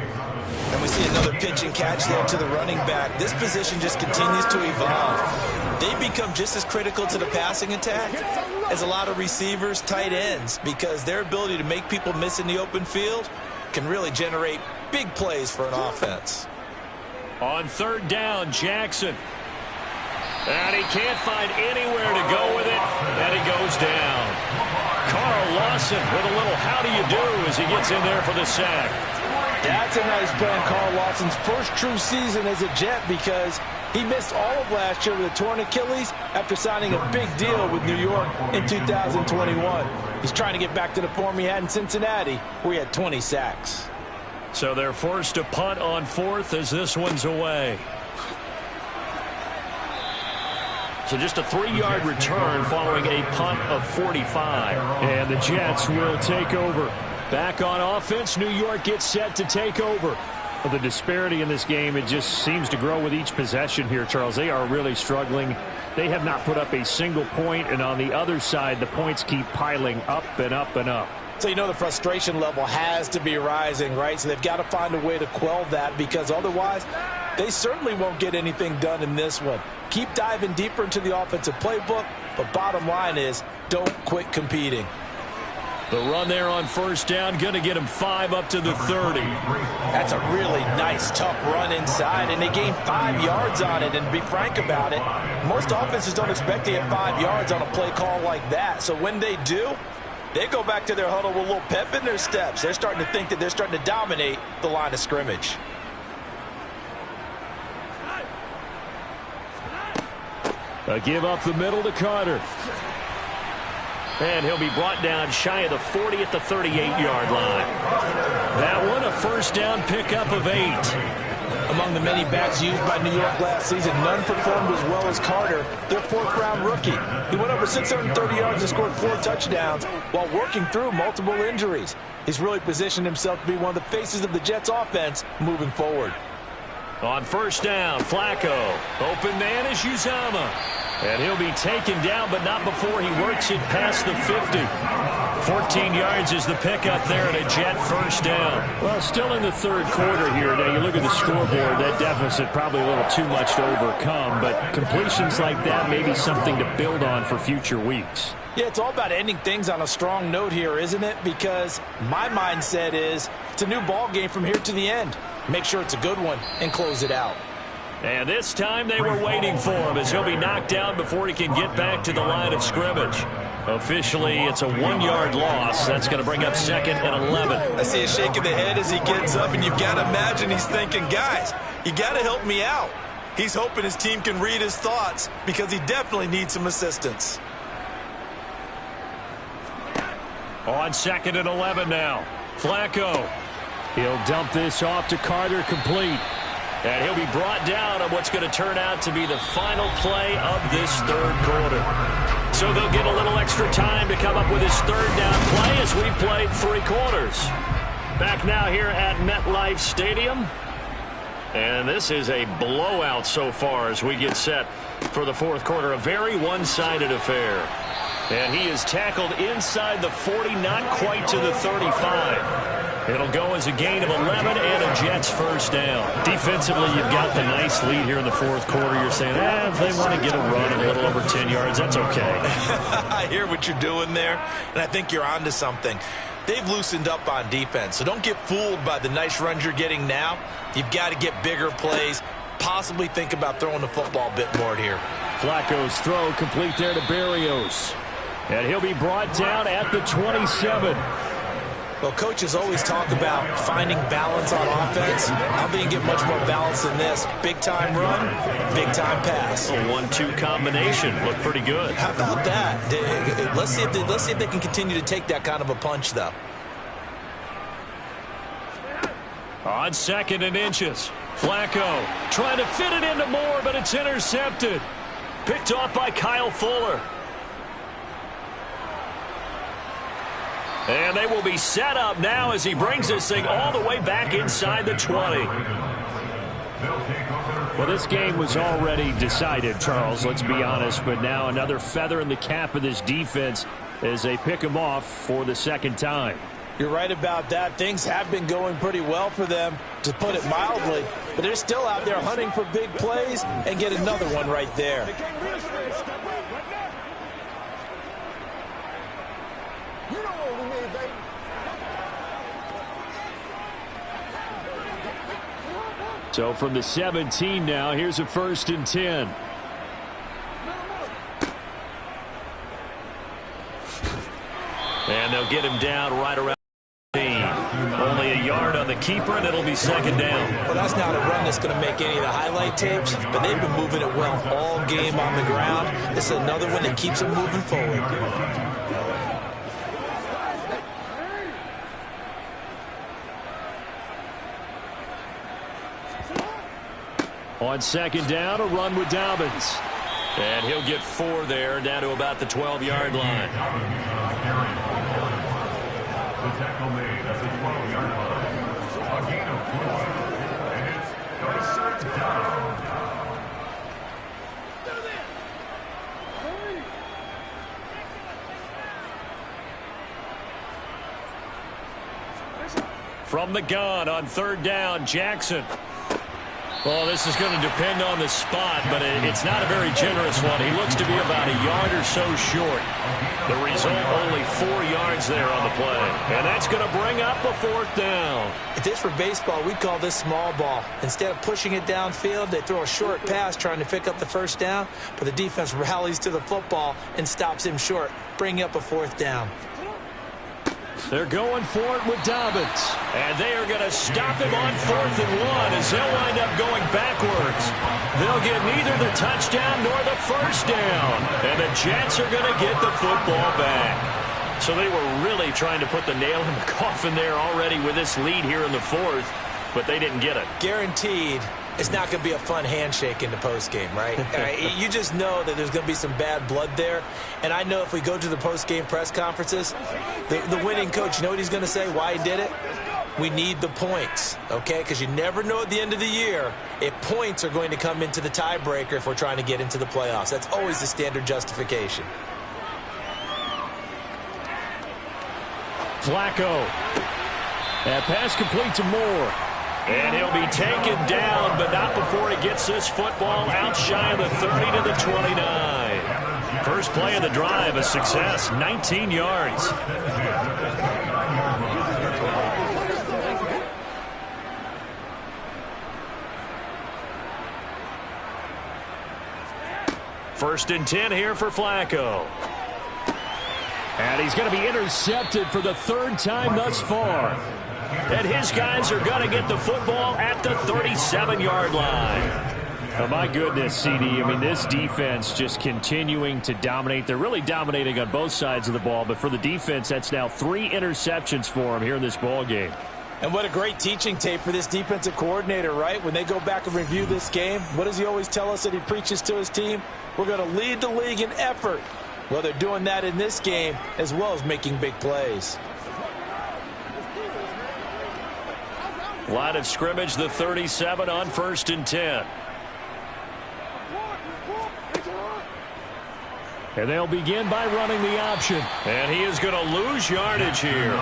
S4: And we see another pitch and catch there to the running back. This position just continues to evolve. They become just as critical to the passing attack as a lot of receivers, tight ends, because their ability to make people miss in the open field can really generate big plays for an offense.
S2: On 3rd down, Jackson. And he can't find anywhere to go with it, and he goes down. Carl Lawson with a little how do you do as he gets in there for the sack.
S4: That's a nice play on Carl Lawson's first true season as a Jet because he missed all of last year with a torn Achilles after signing a big deal with New York in 2021. He's trying to get back to the form he had in Cincinnati where he had 20 sacks.
S2: So they're forced to punt on 4th as this one's away. So just a 3-yard return following a punt of 45. And the Jets will take over. Back on offense, New York gets set to take over. Well, the disparity in this game, it just seems to grow with each possession here, Charles. They are really struggling. They have not put up a single point, and on the other side, the points keep piling up and up and up.
S4: So you know the frustration level has to be rising, right? So they've got to find a way to quell that because otherwise they certainly won't get anything done in this one. Keep diving deeper into the offensive playbook, but bottom line is don't quit competing.
S2: The run there on 1st down, going to get him 5 up to the 30.
S4: That's a really nice, tough run inside, and they gained 5 yards on it. And to be frank about it, most offenses don't expect to get 5 yards on a play call like that. So when they do,
S3: They go back to their huddle with a little pep in their steps. They're starting to think that they're starting to dominate the line of scrimmage.
S2: A give up the middle to Carter. And he'll be brought down shy of the 40 at the 38-yard line. That one, a first down pickup of 8.
S3: Among the many backs used by New York last season, none performed as well as Carter, their 4th-round rookie. He went over 630 yards and scored 4 touchdowns while working through multiple injuries. He's really positioned himself to be one of the faces of the Jets' offense moving forward.
S2: On first down, Flacco. Open man is Uzomah. And he'll be taken down, but not before he works it past the 50. 14 yards is the pickup there and a Jet first down. Well, still in the 3rd quarter here. Now, you look at the scoreboard, that deficit probably a little too much to overcome, but completions like that may be something to build on for future weeks.
S3: Yeah, it's all about ending things on a strong note here, isn't it? Because my mindset is it's a new ball game from here to the end. Make sure it's a good one and close it out.
S2: And this time they were waiting for him as he'll be knocked down before he can get back to the line of scrimmage. Officially, it's a 1-yard loss. That's going to bring up 2nd and 11.
S3: I see a shake of the head as he gets up, and you've got to imagine he's thinking, guys, you got to help me out. He's hoping his team can read his thoughts because he definitely needs some assistance.
S2: On 2nd and 11 now. Flacco. He'll dump this off to Carter, complete. And he'll be brought down on what's going to turn out to be the final play of this 3rd quarter. So they'll get a little extra time to come up with his 3rd down play as we played 3 quarters. Back now here at MetLife Stadium. And this is a blowout so far as we get set for the 4th quarter. A very one-sided affair. And he is tackled inside the 40, not quite to the 35. It'll go as a gain of 11 and a Jets first down. Defensively, you've got the nice lead here in the 4th quarter. You're saying, if they want to get a run of a little over 10 yards, that's okay.
S3: I hear what you're doing there, and I think you're onto something. They've loosened up on defense, so don't get fooled by the nice runs you're getting now. You've got to get bigger plays, possibly think about throwing the football a bit more here.
S2: Flacco's throw complete there to Berrios. And he'll be brought down at the 27.
S3: Well, coaches always talk about finding balance on offense. I think you get much more balance than this. Big-time run, big-time pass.
S2: A 1-2 combination. Looked pretty good.
S3: How about that? Let's see if they can continue to take that kind of a punch, though.
S2: On 2nd and inches. Flacco trying to fit it into Moore, but it's intercepted. Picked off by Kyle Fuller. And they will be set up now as he brings this thing all the way back inside the 20. Well, this game was already decided, Charles, let's be honest. But now another feather in the cap of this defense as they pick him off for the 2nd time.
S3: You're right about that. Things have been going pretty well for them, to put it mildly. But they're still out there hunting for big plays and get another one right there.
S2: So from the 17 now, here's a 1st and 10. And they'll get him down right around 15. Only a yard on the keeper, and it'll be 2nd down.
S3: Well, that's not a run that's going to make any of the highlight tapes, but they've been moving it well all game on the ground. This is another one that keeps them moving forward.
S2: On 2nd down, a run with Dobbins. And he'll get 4 there, down to about the 12-yard line.
S9: The tackle made at the 12-yard line. A gain of 4. And it's first down.
S2: From the gun on 3rd down, Jackson. Well, this is going to depend on the spot, but it's not a very generous one. He looks to be about a yard or so short. The result, only 4 yards there on the play. And that's going to bring up a 4th down.
S3: If this were baseball, we'd call this small ball. Instead of pushing it downfield, they throw a short pass trying to pick up the 1st down, but the defense rallies to the football and stops him short, bringing up a 4th down.
S2: They're going for it with Dobbins.
S5: And they are going to stop him on 4th and 1 as they'll wind up going backwards. They'll get neither the touchdown nor the first down. And the Jets are going to get the football back. So they were really trying to put the nail in the coffin there already with this lead here in the 4th, but they didn't get it.
S4: Guaranteed. It's not going to be a fun handshake in the postgame, right? You just know that there's going to be some bad blood there. And I know if we go to the postgame press conferences, the winning coach, you know what he's going to say, why he did it? We need the points, okay? Because you never know at the end of the year if points are going to come into the tiebreaker if we're trying to get into the playoffs. That's always the standard justification.
S2: Flacco. That pass complete to Moore.
S5: And he'll be taken down, but not before he gets this football out shy of the 30 to the 29. First play of the drive, a success, 19 yards. First and 10 here for Flacco.
S2: And he's going to be intercepted for the 3rd time thus far.
S5: And his guys are going to get the football at the 37-yard line.
S2: Oh, my goodness, CD. I mean, this defense just continuing to dominate. They're really dominating on both sides of the ball. But for the defense, that's now 3 interceptions for them here in this ball game.
S4: And what a great teaching tape for this defensive coordinator, right? When they go back and review this game, what does he always tell us that he preaches to his team? We're going to lead the league in effort. Well, they're doing that in this game as well as making big plays.
S5: Line of scrimmage, the 37 on 1st and 10.
S2: And they'll begin by running the option.
S5: And he is going to lose yardage here.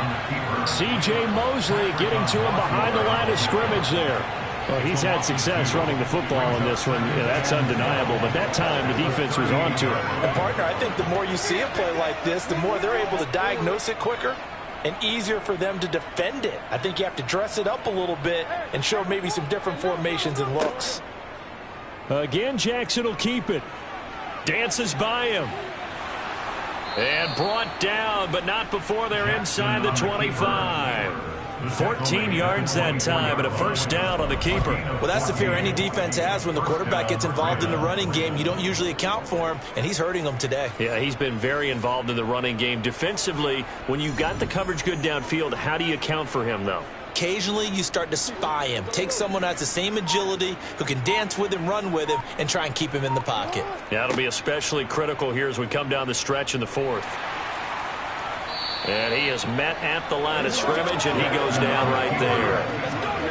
S2: C.J. Mosley getting to him behind the line of scrimmage there. Well, he's had success running the football in this one. Yeah, that's undeniable. But that time, the defense was on to him.
S4: And, partner, I think the more you see a play like this, the more they're able to diagnose it quicker and easier for them to defend it. I think you have to dress it up a little bit and show maybe some different formations and looks.
S2: Again, Jackson will keep it.
S5: Dances by him. And brought down, but not before they're inside the 25. 14 yards that time and a first down on the keeper.
S4: Well, that's the fear any defense has when the quarterback gets involved in the running game. You don't usually account for him, and he's hurting them today.
S5: Yeah, he's been very involved in the running game. Defensively, when you got the coverage good downfield, how do you account for him, though?
S4: Occasionally, you start to spy him. Take someone who has the same agility, who can dance with him, run with him, and try and keep him in the pocket.
S5: Yeah, it'll be especially critical here as we come down the stretch in the 4th. And he is met at the line of scrimmage, and he goes down right there.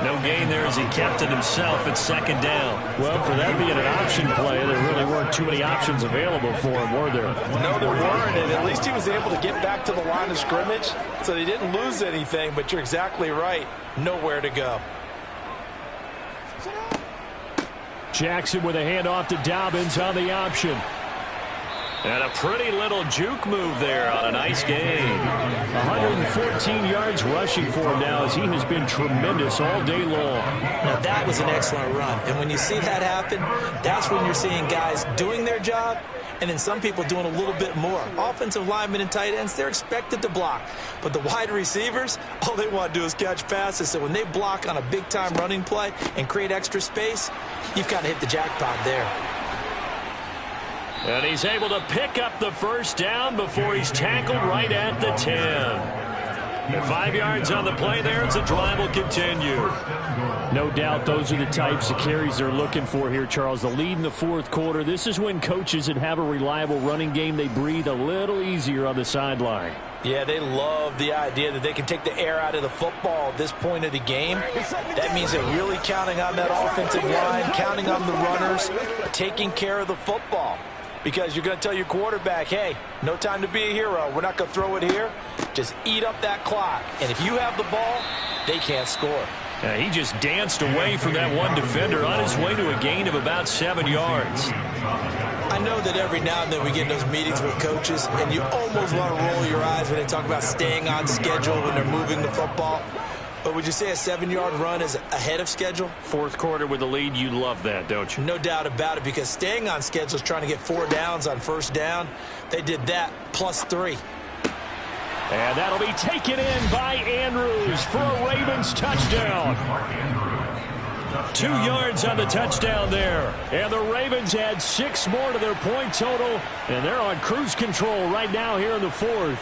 S5: No gain there as he kept it himself at 2nd down.
S2: Well, for that being an option play, there really weren't too many options available for him, were there?
S4: No, there weren't, and at least he was able to get back to the line of scrimmage, so they didn't lose anything, but you're exactly right. Nowhere to go.
S2: Jackson with a handoff to Dobbins on the option.
S5: And a pretty little juke move there on a nice game.
S2: 114 yards rushing for him now as he has been tremendous all day long.
S4: Now that was an excellent run. And when you see that happen, that's when you're seeing guys doing their job and then some people doing a little bit more. Offensive linemen and tight ends, they're expected to block. But the wide receivers, all they want to do is catch passes. So when they block on a big-time running play and create extra space, you've kind of hit the jackpot there.
S5: And he's able to pick up the first down before he's tackled right at the 10. And 5 yards on the play there as the drive will continue.
S2: No doubt those are the types of carries they're looking for here, Charles. The lead in the 4th quarter. This is when coaches that have a reliable running game, they breathe a little easier on the sideline.
S4: Yeah, they love the idea that they can take the air out of the football at this point of the game. That means they're really counting on that offensive line, counting on the runners, taking care of the football. Because you're going to tell your quarterback, hey, no time to be a hero. We're not going to throw it here. Just eat up that clock. And if you have the ball, they can't score.
S5: Yeah, he just danced away from that one defender on his way to a gain of about 7 yards.
S4: I know that every now and then we get in those meetings with coaches, and you almost want to roll your eyes when they talk about staying on schedule when they're moving the football. But would you say a 7-yard run is ahead of schedule?
S5: 4th quarter with the lead, you love that, don't you?
S4: No doubt about it, because staying on schedule is trying to get 4 downs on first down. They did that plus 3.
S2: And that'll be taken in by Andrews for a Ravens touchdown. 2 yards on the touchdown there. And the Ravens add 6 more to their point total. And they're on cruise control right now here in the 4th.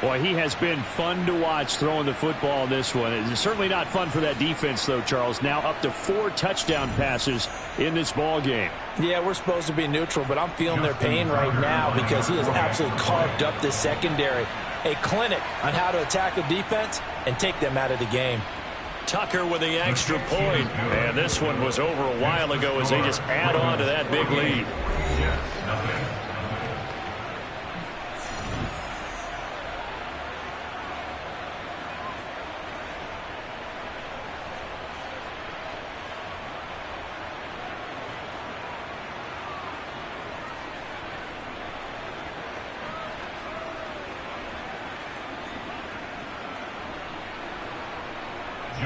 S2: Boy, he has been fun to watch throwing the football in this one. It's certainly not fun for that defense, though, Charles. Now up to 4 touchdown passes in this ball game.
S4: Yeah, we're supposed to be neutral, but I'm feeling their pain right now because he has absolutely carved up this secondary. A clinic on how to attack the defense and take them out of the game.
S2: Tucker with the extra point. And this one was over a while ago as they just add on to that big lead.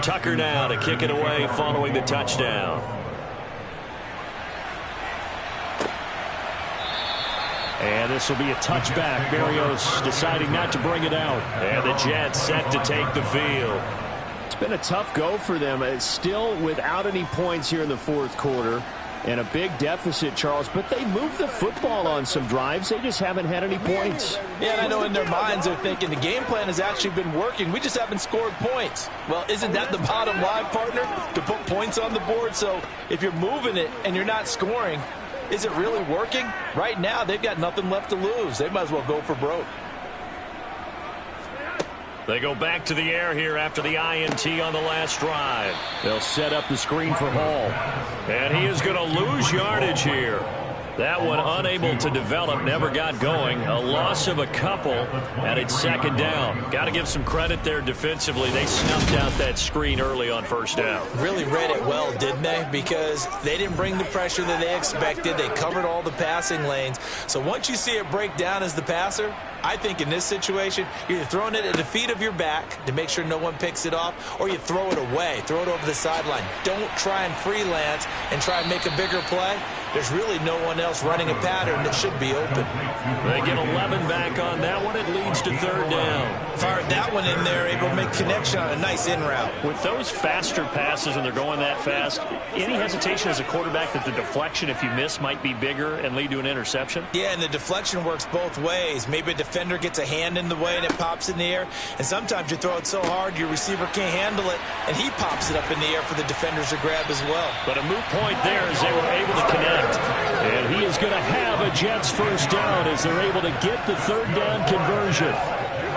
S2: Tucker now to kick it away following the touchdown. And this will be a touchback. Berrios deciding not to bring it out. And the Jets set to take the field. It's been a tough go for them. It's still without any points here in the 4th quarter. And a big deficit, Charles, but they moved the football on some drives. They just haven't had any points.
S4: Yeah, and I know in their minds they're thinking the game plan has actually been working. We just haven't scored points. Well, isn't that the bottom line, partner? To put points on the board? So if you're moving it and you're not scoring, is it really working? Right now, they've got nothing left to lose. They might as well go for broke.
S2: They go back to the air here after the INT on the last drive. They'll set up the screen for Hall. And he is going to lose yardage here. That one unable to develop, never got going. A loss of a couple, and it's 2nd down. Got to give some credit there defensively. They snuffed out that screen early on 1st down.
S4: Really read it well, didn't they? Because they didn't bring the pressure that they expected. They covered all the passing lanes. So once you see it break down as the passer, I think in this situation, you're either throwing it at the feet of your back to make sure no one picks it off, or you throw it away, throw it over the sideline. Don't try and freelance and try and make a bigger play. There's really no one else running a pattern that should be open.
S2: They get 11 back on that one. It leads to 3rd down.
S4: Fired that one in there, able to make connection on a nice in route.
S2: With those faster passes and they're going that fast, any hesitation as a quarterback that the deflection, if you miss, might be bigger and lead to an interception?
S4: Yeah, and the deflection works both ways. Maybe a defender gets a hand in the way and it pops in the air. And sometimes you throw it so hard your receiver can't handle it, and he pops it up in the air for the defenders to grab as well.
S2: But a moot point there as they were able to connect. And he is going to have a Jets 1st down as they're able to get the 3rd down conversion.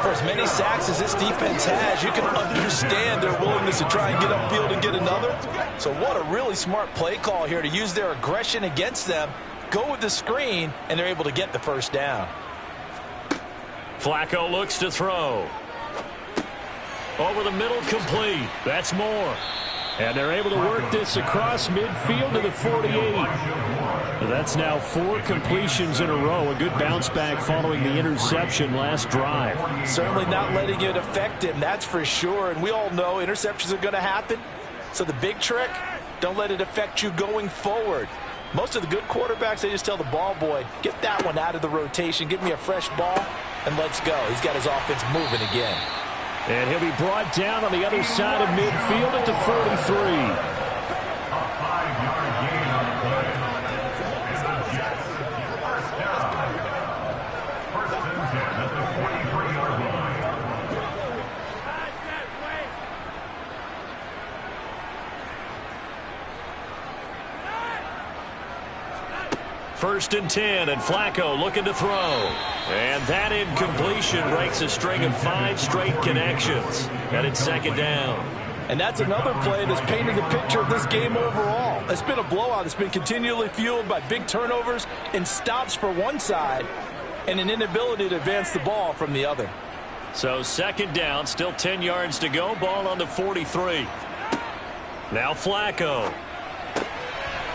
S4: For as many sacks as this defense has, you can understand their willingness to try and get upfield and get another. So what a really smart play call here to use their aggression against them, go with the screen, and they're able to get the 1st down.
S2: Flacco looks to throw. Over the middle, complete. That's more. And they're able to work this across midfield to the 48. That's now 4 completions in a row. A good bounce back following the interception last drive.
S4: Certainly not letting it affect him, that's for sure. And we all know interceptions are going to happen. So the big trick, don't let it affect you going forward. Most of the good quarterbacks, they just tell the ball boy, get that one out of the rotation, give me a fresh ball, and let's go. He's got his offense moving again.
S2: And he'll be brought down on the other side of midfield at the 43.
S9: A 5-yard gain on the play. First down. 1st and 10 at the 43-yard line.
S2: 1st and 10, and Flacco looking to throw. And that incompletion breaks a string of 5 straight connections. And it's 2nd down.
S4: And that's another play that's painted the picture of this game overall. It's been a blowout. It's been continually fueled by big turnovers and stops for one side and an inability to advance the ball from the other.
S2: So 2nd down, still 10 yards to go. Ball on the 43. Now Flacco.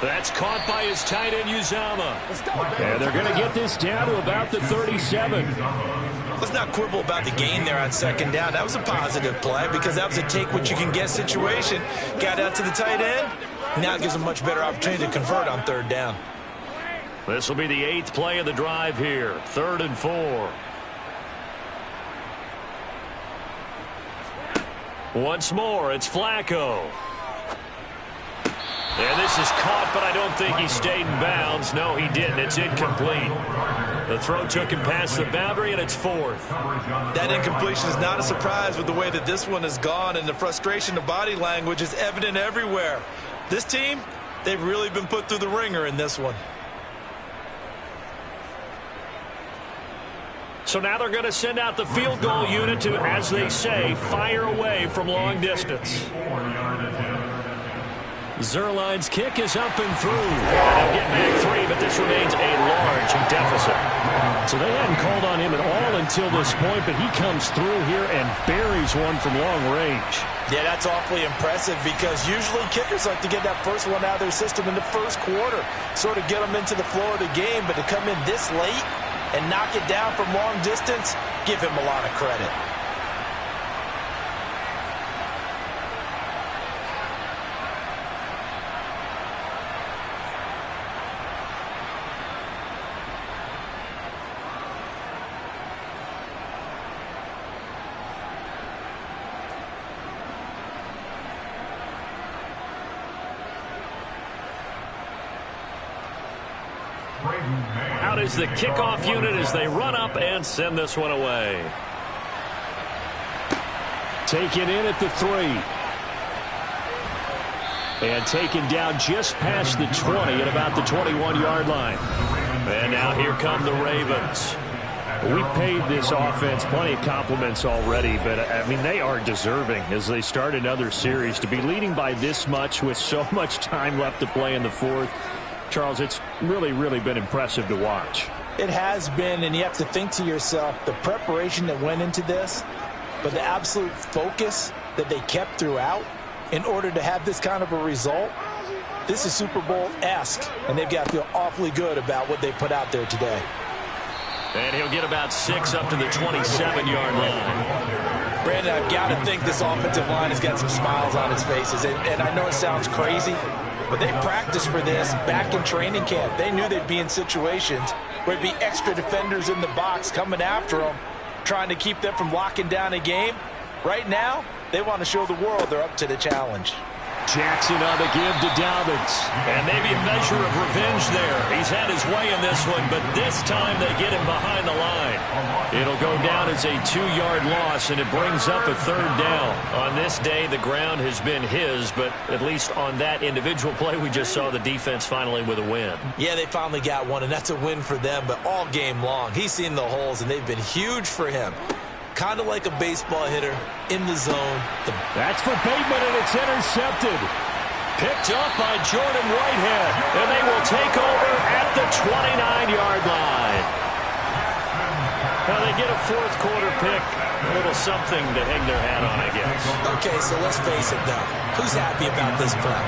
S2: That's caught by his tight end, Uzama. And they're going to get this down to about the 37.
S4: Let's not quibble about the gain there on 2nd down. That was a positive play because that was a take-what-you-can-get situation. Got out to the tight end. Now it gives them a much better opportunity to convert on 3rd down.
S2: This will be the 8th play of the drive here. 3rd and 4.
S5: Once more, it's Flacco. And this is caught, but I don't think he stayed in bounds. No, he didn't. It's incomplete. The throw took him past the boundary, and it's fourth.
S3: That incompletion is not a surprise with the way that this one has gone, and the frustration of body language is evident everywhere. This team, they've really been put through the ringer in this one.
S5: So now they're going to send out the field goal unit to, as they say, fire away from long distance. Zerline's kick is up and through. They'll get back 3, but this remains a large deficit.
S2: So they hadn't called on him at all until this point, but he comes through here and buries one from long range.
S3: Yeah, that's awfully impressive because usually kickers like to get that first one out of their system in the first quarter, sort of get them into the flow of the game, but to come in this late and knock it down from long distance, give him a lot of credit.
S5: Out is the kickoff unit as they run up and send this one away.
S2: Taken in at the 3. And taken down just past the 20 at about the 21-yard line.
S5: And now here come the Ravens.
S2: We paid this offense plenty of compliments already, but, I mean, they are deserving as they start another series. To be leading by this much with so much time left to play in the fourth, Charles, it's really, really been impressive to watch.
S3: It has been, and you have to think to yourself, the preparation that went into this, but the absolute focus that they kept throughout in order to have this kind of a result. This is Super Bowl-esque, and they've got to feel awfully good about what they put out there today.
S5: And he'll get about 6 up to the 27-yard line.
S3: Brandon, I've got to think this offensive line has got some smiles on its faces, and I know it sounds crazy, but they practiced for this back in training camp. They knew they'd be in situations where there'd be extra defenders in the box coming after them, trying to keep them from locking down a game. Right now, they want to show the world they're up to the challenge.
S2: Jackson on the give to Dobbins.
S5: And maybe a measure of revenge there. He's had his way in this one, but this time they get him behind the line. It'll go down as a 2-yard loss, and it brings up a 3rd down. On this day, the ground has been his, but at least on that individual play, we just saw the defense finally with a win.
S3: Yeah, they finally got one, and that's a win for them, but all game long, he's seen the holes, and they've been huge for him. Kind of like a baseball hitter in the zone.
S2: That's for Bateman, and it's intercepted.
S5: Picked up by Jordan Whitehead, and they will take over at the 29-yard line. Now they get a 4th quarter pick. A little something to hang their hat on, I guess.
S3: Okay, so let's face it now. Who's happy about this play?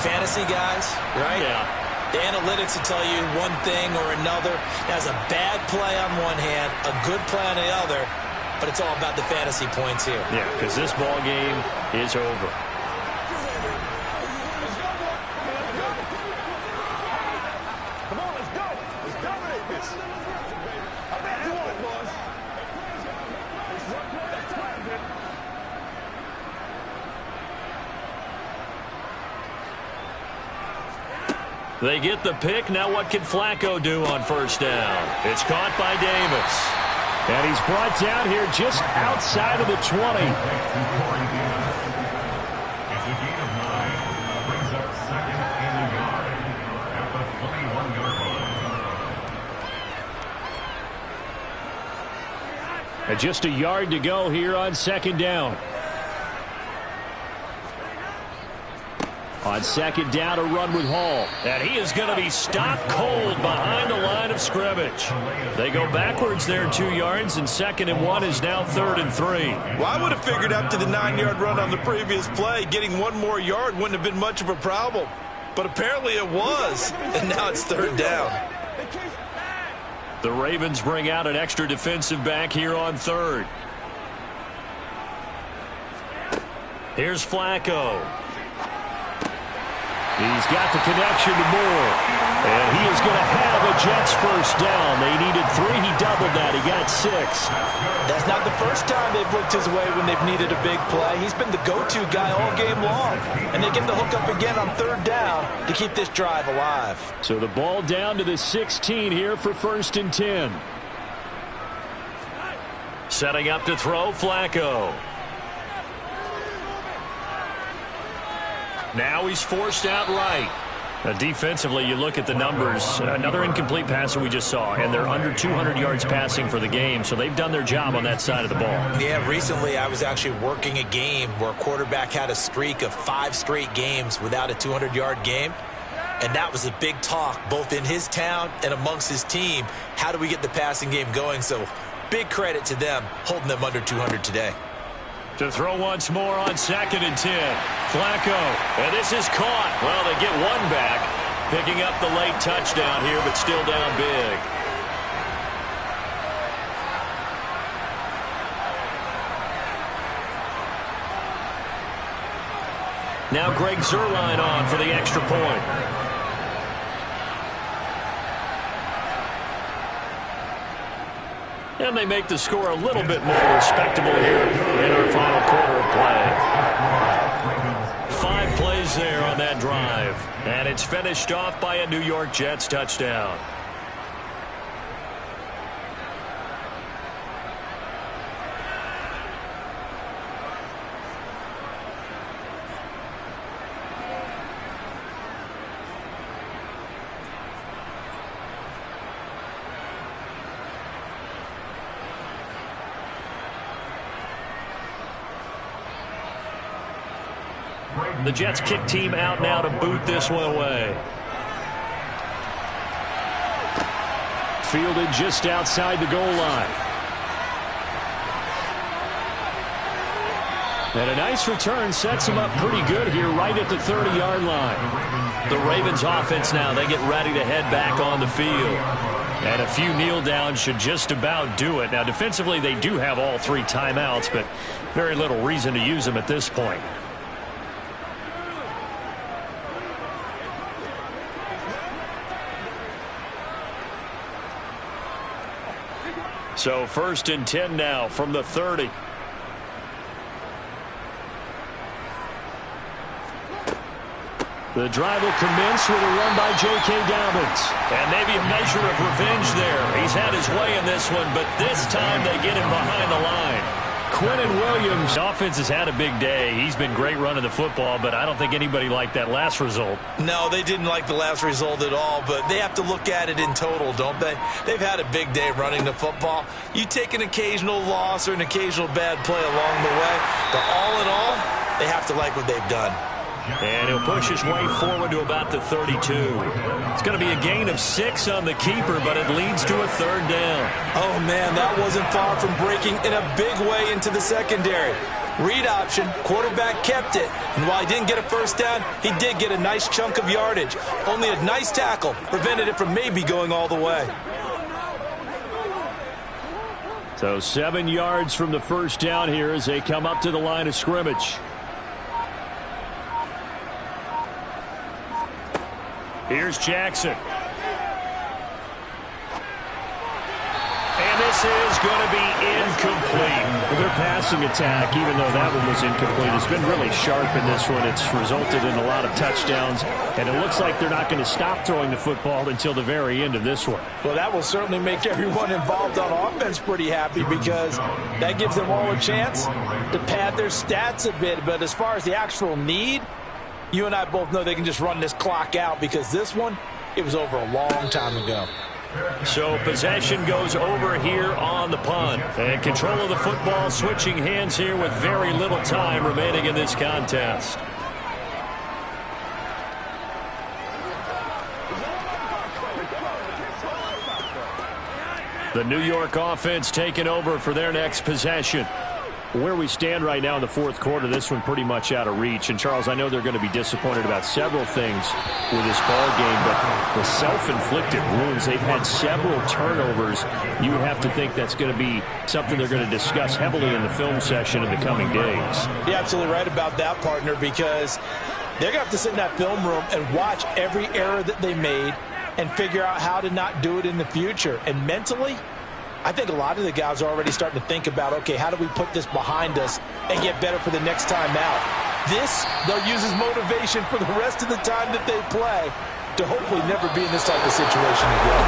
S3: Fantasy guys, right?
S5: Yeah.
S3: The analytics will tell you one thing or another. There's a bad play on one hand, a good play on the other. But it's all about the fantasy points here.
S5: Yeah, because this ball game is over.
S7: Come on, let's go. Let's dominate this. I bet you want, boys.
S5: They get the pick. Now what can Flacco do on 1st down? It's caught by Davis.
S2: And he's brought down here just outside of the 20.
S9: It's a gain of 9. Brings up 2nd and a yard at the 21-yard line.
S2: And just a yard to go here on 2nd down. On 2nd down, a run with Hall.
S5: And he is going to be stopped cold behind the line of scrimmage. They go backwards there 2 yards, and 2nd and 1 is now 3rd and 3.
S3: Well, I would have figured after the 9-yard run on the previous play, getting 1 more yard wouldn't have been much of a problem. But apparently it was, and now it's 3rd down.
S5: The Ravens bring out an extra defensive back here on 3rd. Here's Flacco.
S2: He's got the connection to Moore. And he is going to have a Jets first down. They needed 3. He doubled that. He got 6.
S3: That's not the first time they've looked his way when they've needed a big play. He's been the go-to guy all game long. And they give him the hook up again on 3rd down to keep this drive alive.
S2: So the ball down to the 16 here for 1st and 10. Setting up to throw, Flacco. Now he's forced out right. Defensively, you look at the numbers. Another incomplete passer we just saw, and they're under 200 yards passing for the game, so they've done their job on that side of the ball.
S4: Yeah, recently I was actually working a game where a quarterback had a streak of 5 straight games without a 200-yard game, and that was a big talk both in his town and amongst his team. How do we get the passing game going? So big credit to them holding them under 200 today.
S2: To throw once more on 2nd and 10. Flacco. And this is caught. Well, they get one back. Picking up the late touchdown here, but still down big. Now Greg Zuerlein on for the extra point. And they make the score a little bit more respectable here in our final quarter of play. 5 plays there on that drive. And it's finished off by a New York Jets touchdown. The Jets kick team out now to boot this one away. Fielded just outside the goal line. And a nice return sets him up pretty good here right at the 30-yard line. The Ravens offense now, they get ready to head back on the field. And a few kneel downs should just about do it. Now defensively they do have all 3 timeouts, but very little reason to use them at this point. So 1st and 10 now from the 30. The drive will commence with a run by J.K. Dobbins. And maybe a measure of revenge there. He's had his way in this one, but this time they get him behind the line. Quinnen Williams. The offense has had a big day. He's been great running the football, but I don't think anybody liked that last result.
S4: No, they didn't like the last result at all, but they have to look at it in total, don't they? They've had a big day running the football. You take an occasional loss or an occasional bad play along the way, but all in all, they have to like what they've done.
S2: And he'll push his way forward to about the 32. It's going to be a gain of 6 on the keeper, but it leads to a 3rd down.
S3: Oh, man, that wasn't far from breaking in a big way into the secondary. Read option, quarterback kept it. And while he didn't get a first down, he did get a nice chunk of yardage. Only a nice tackle prevented it from maybe going all the way.
S2: So 7 yards from the first down here as they come up to the line of scrimmage. Here's Jackson. And this is going to be incomplete. Well, their passing attack, even though that one was incomplete, has been really sharp in this one. It's resulted in a lot of touchdowns, and it looks like they're not going to stop throwing the football until the very end of this one.
S3: Well, that will certainly make everyone involved on offense pretty happy because that gives them all a chance to pad their stats a bit. But as far as the actual need, you and I both know they can just run this clock out because this one, it was over a long time ago.
S2: So possession goes over here on the punt. And control of the football switching hands here with very little time remaining in this contest. The New York offense taking over for their next possession. Where we stand right now in the 4th quarter, this one pretty much out of reach. And, Charles, I know they're going to be disappointed about several things with this ball game, but the self-inflicted wounds, they've had several turnovers. You have to think that's going to be something they're going to discuss heavily in the film session in the coming days.
S3: You're absolutely right about that, partner, because They're going to have to sit in that film room and watch every error that they made and figure out how to not do it in the future. And mentally, I think a lot of the guys are already starting to think about, okay, how do we put this behind us and get better for the next time out? This, they'll use as motivation for the rest of the time that they play to hopefully never be in this type of situation again.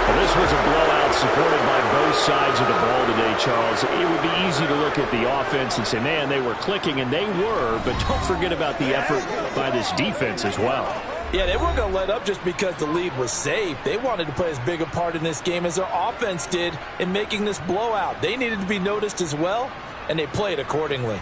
S2: Well, this was a blowout supported by both sides of the ball today, Charles. It would be easy to look at the offense and say, man, they were clicking, and they were, but don't forget about the effort by this defense as well.
S4: Yeah, they weren't going to let up just because the lead was safe. They wanted to play as big a part in this game as their offense did in making this blowout. They needed to be noticed as well, and they played accordingly.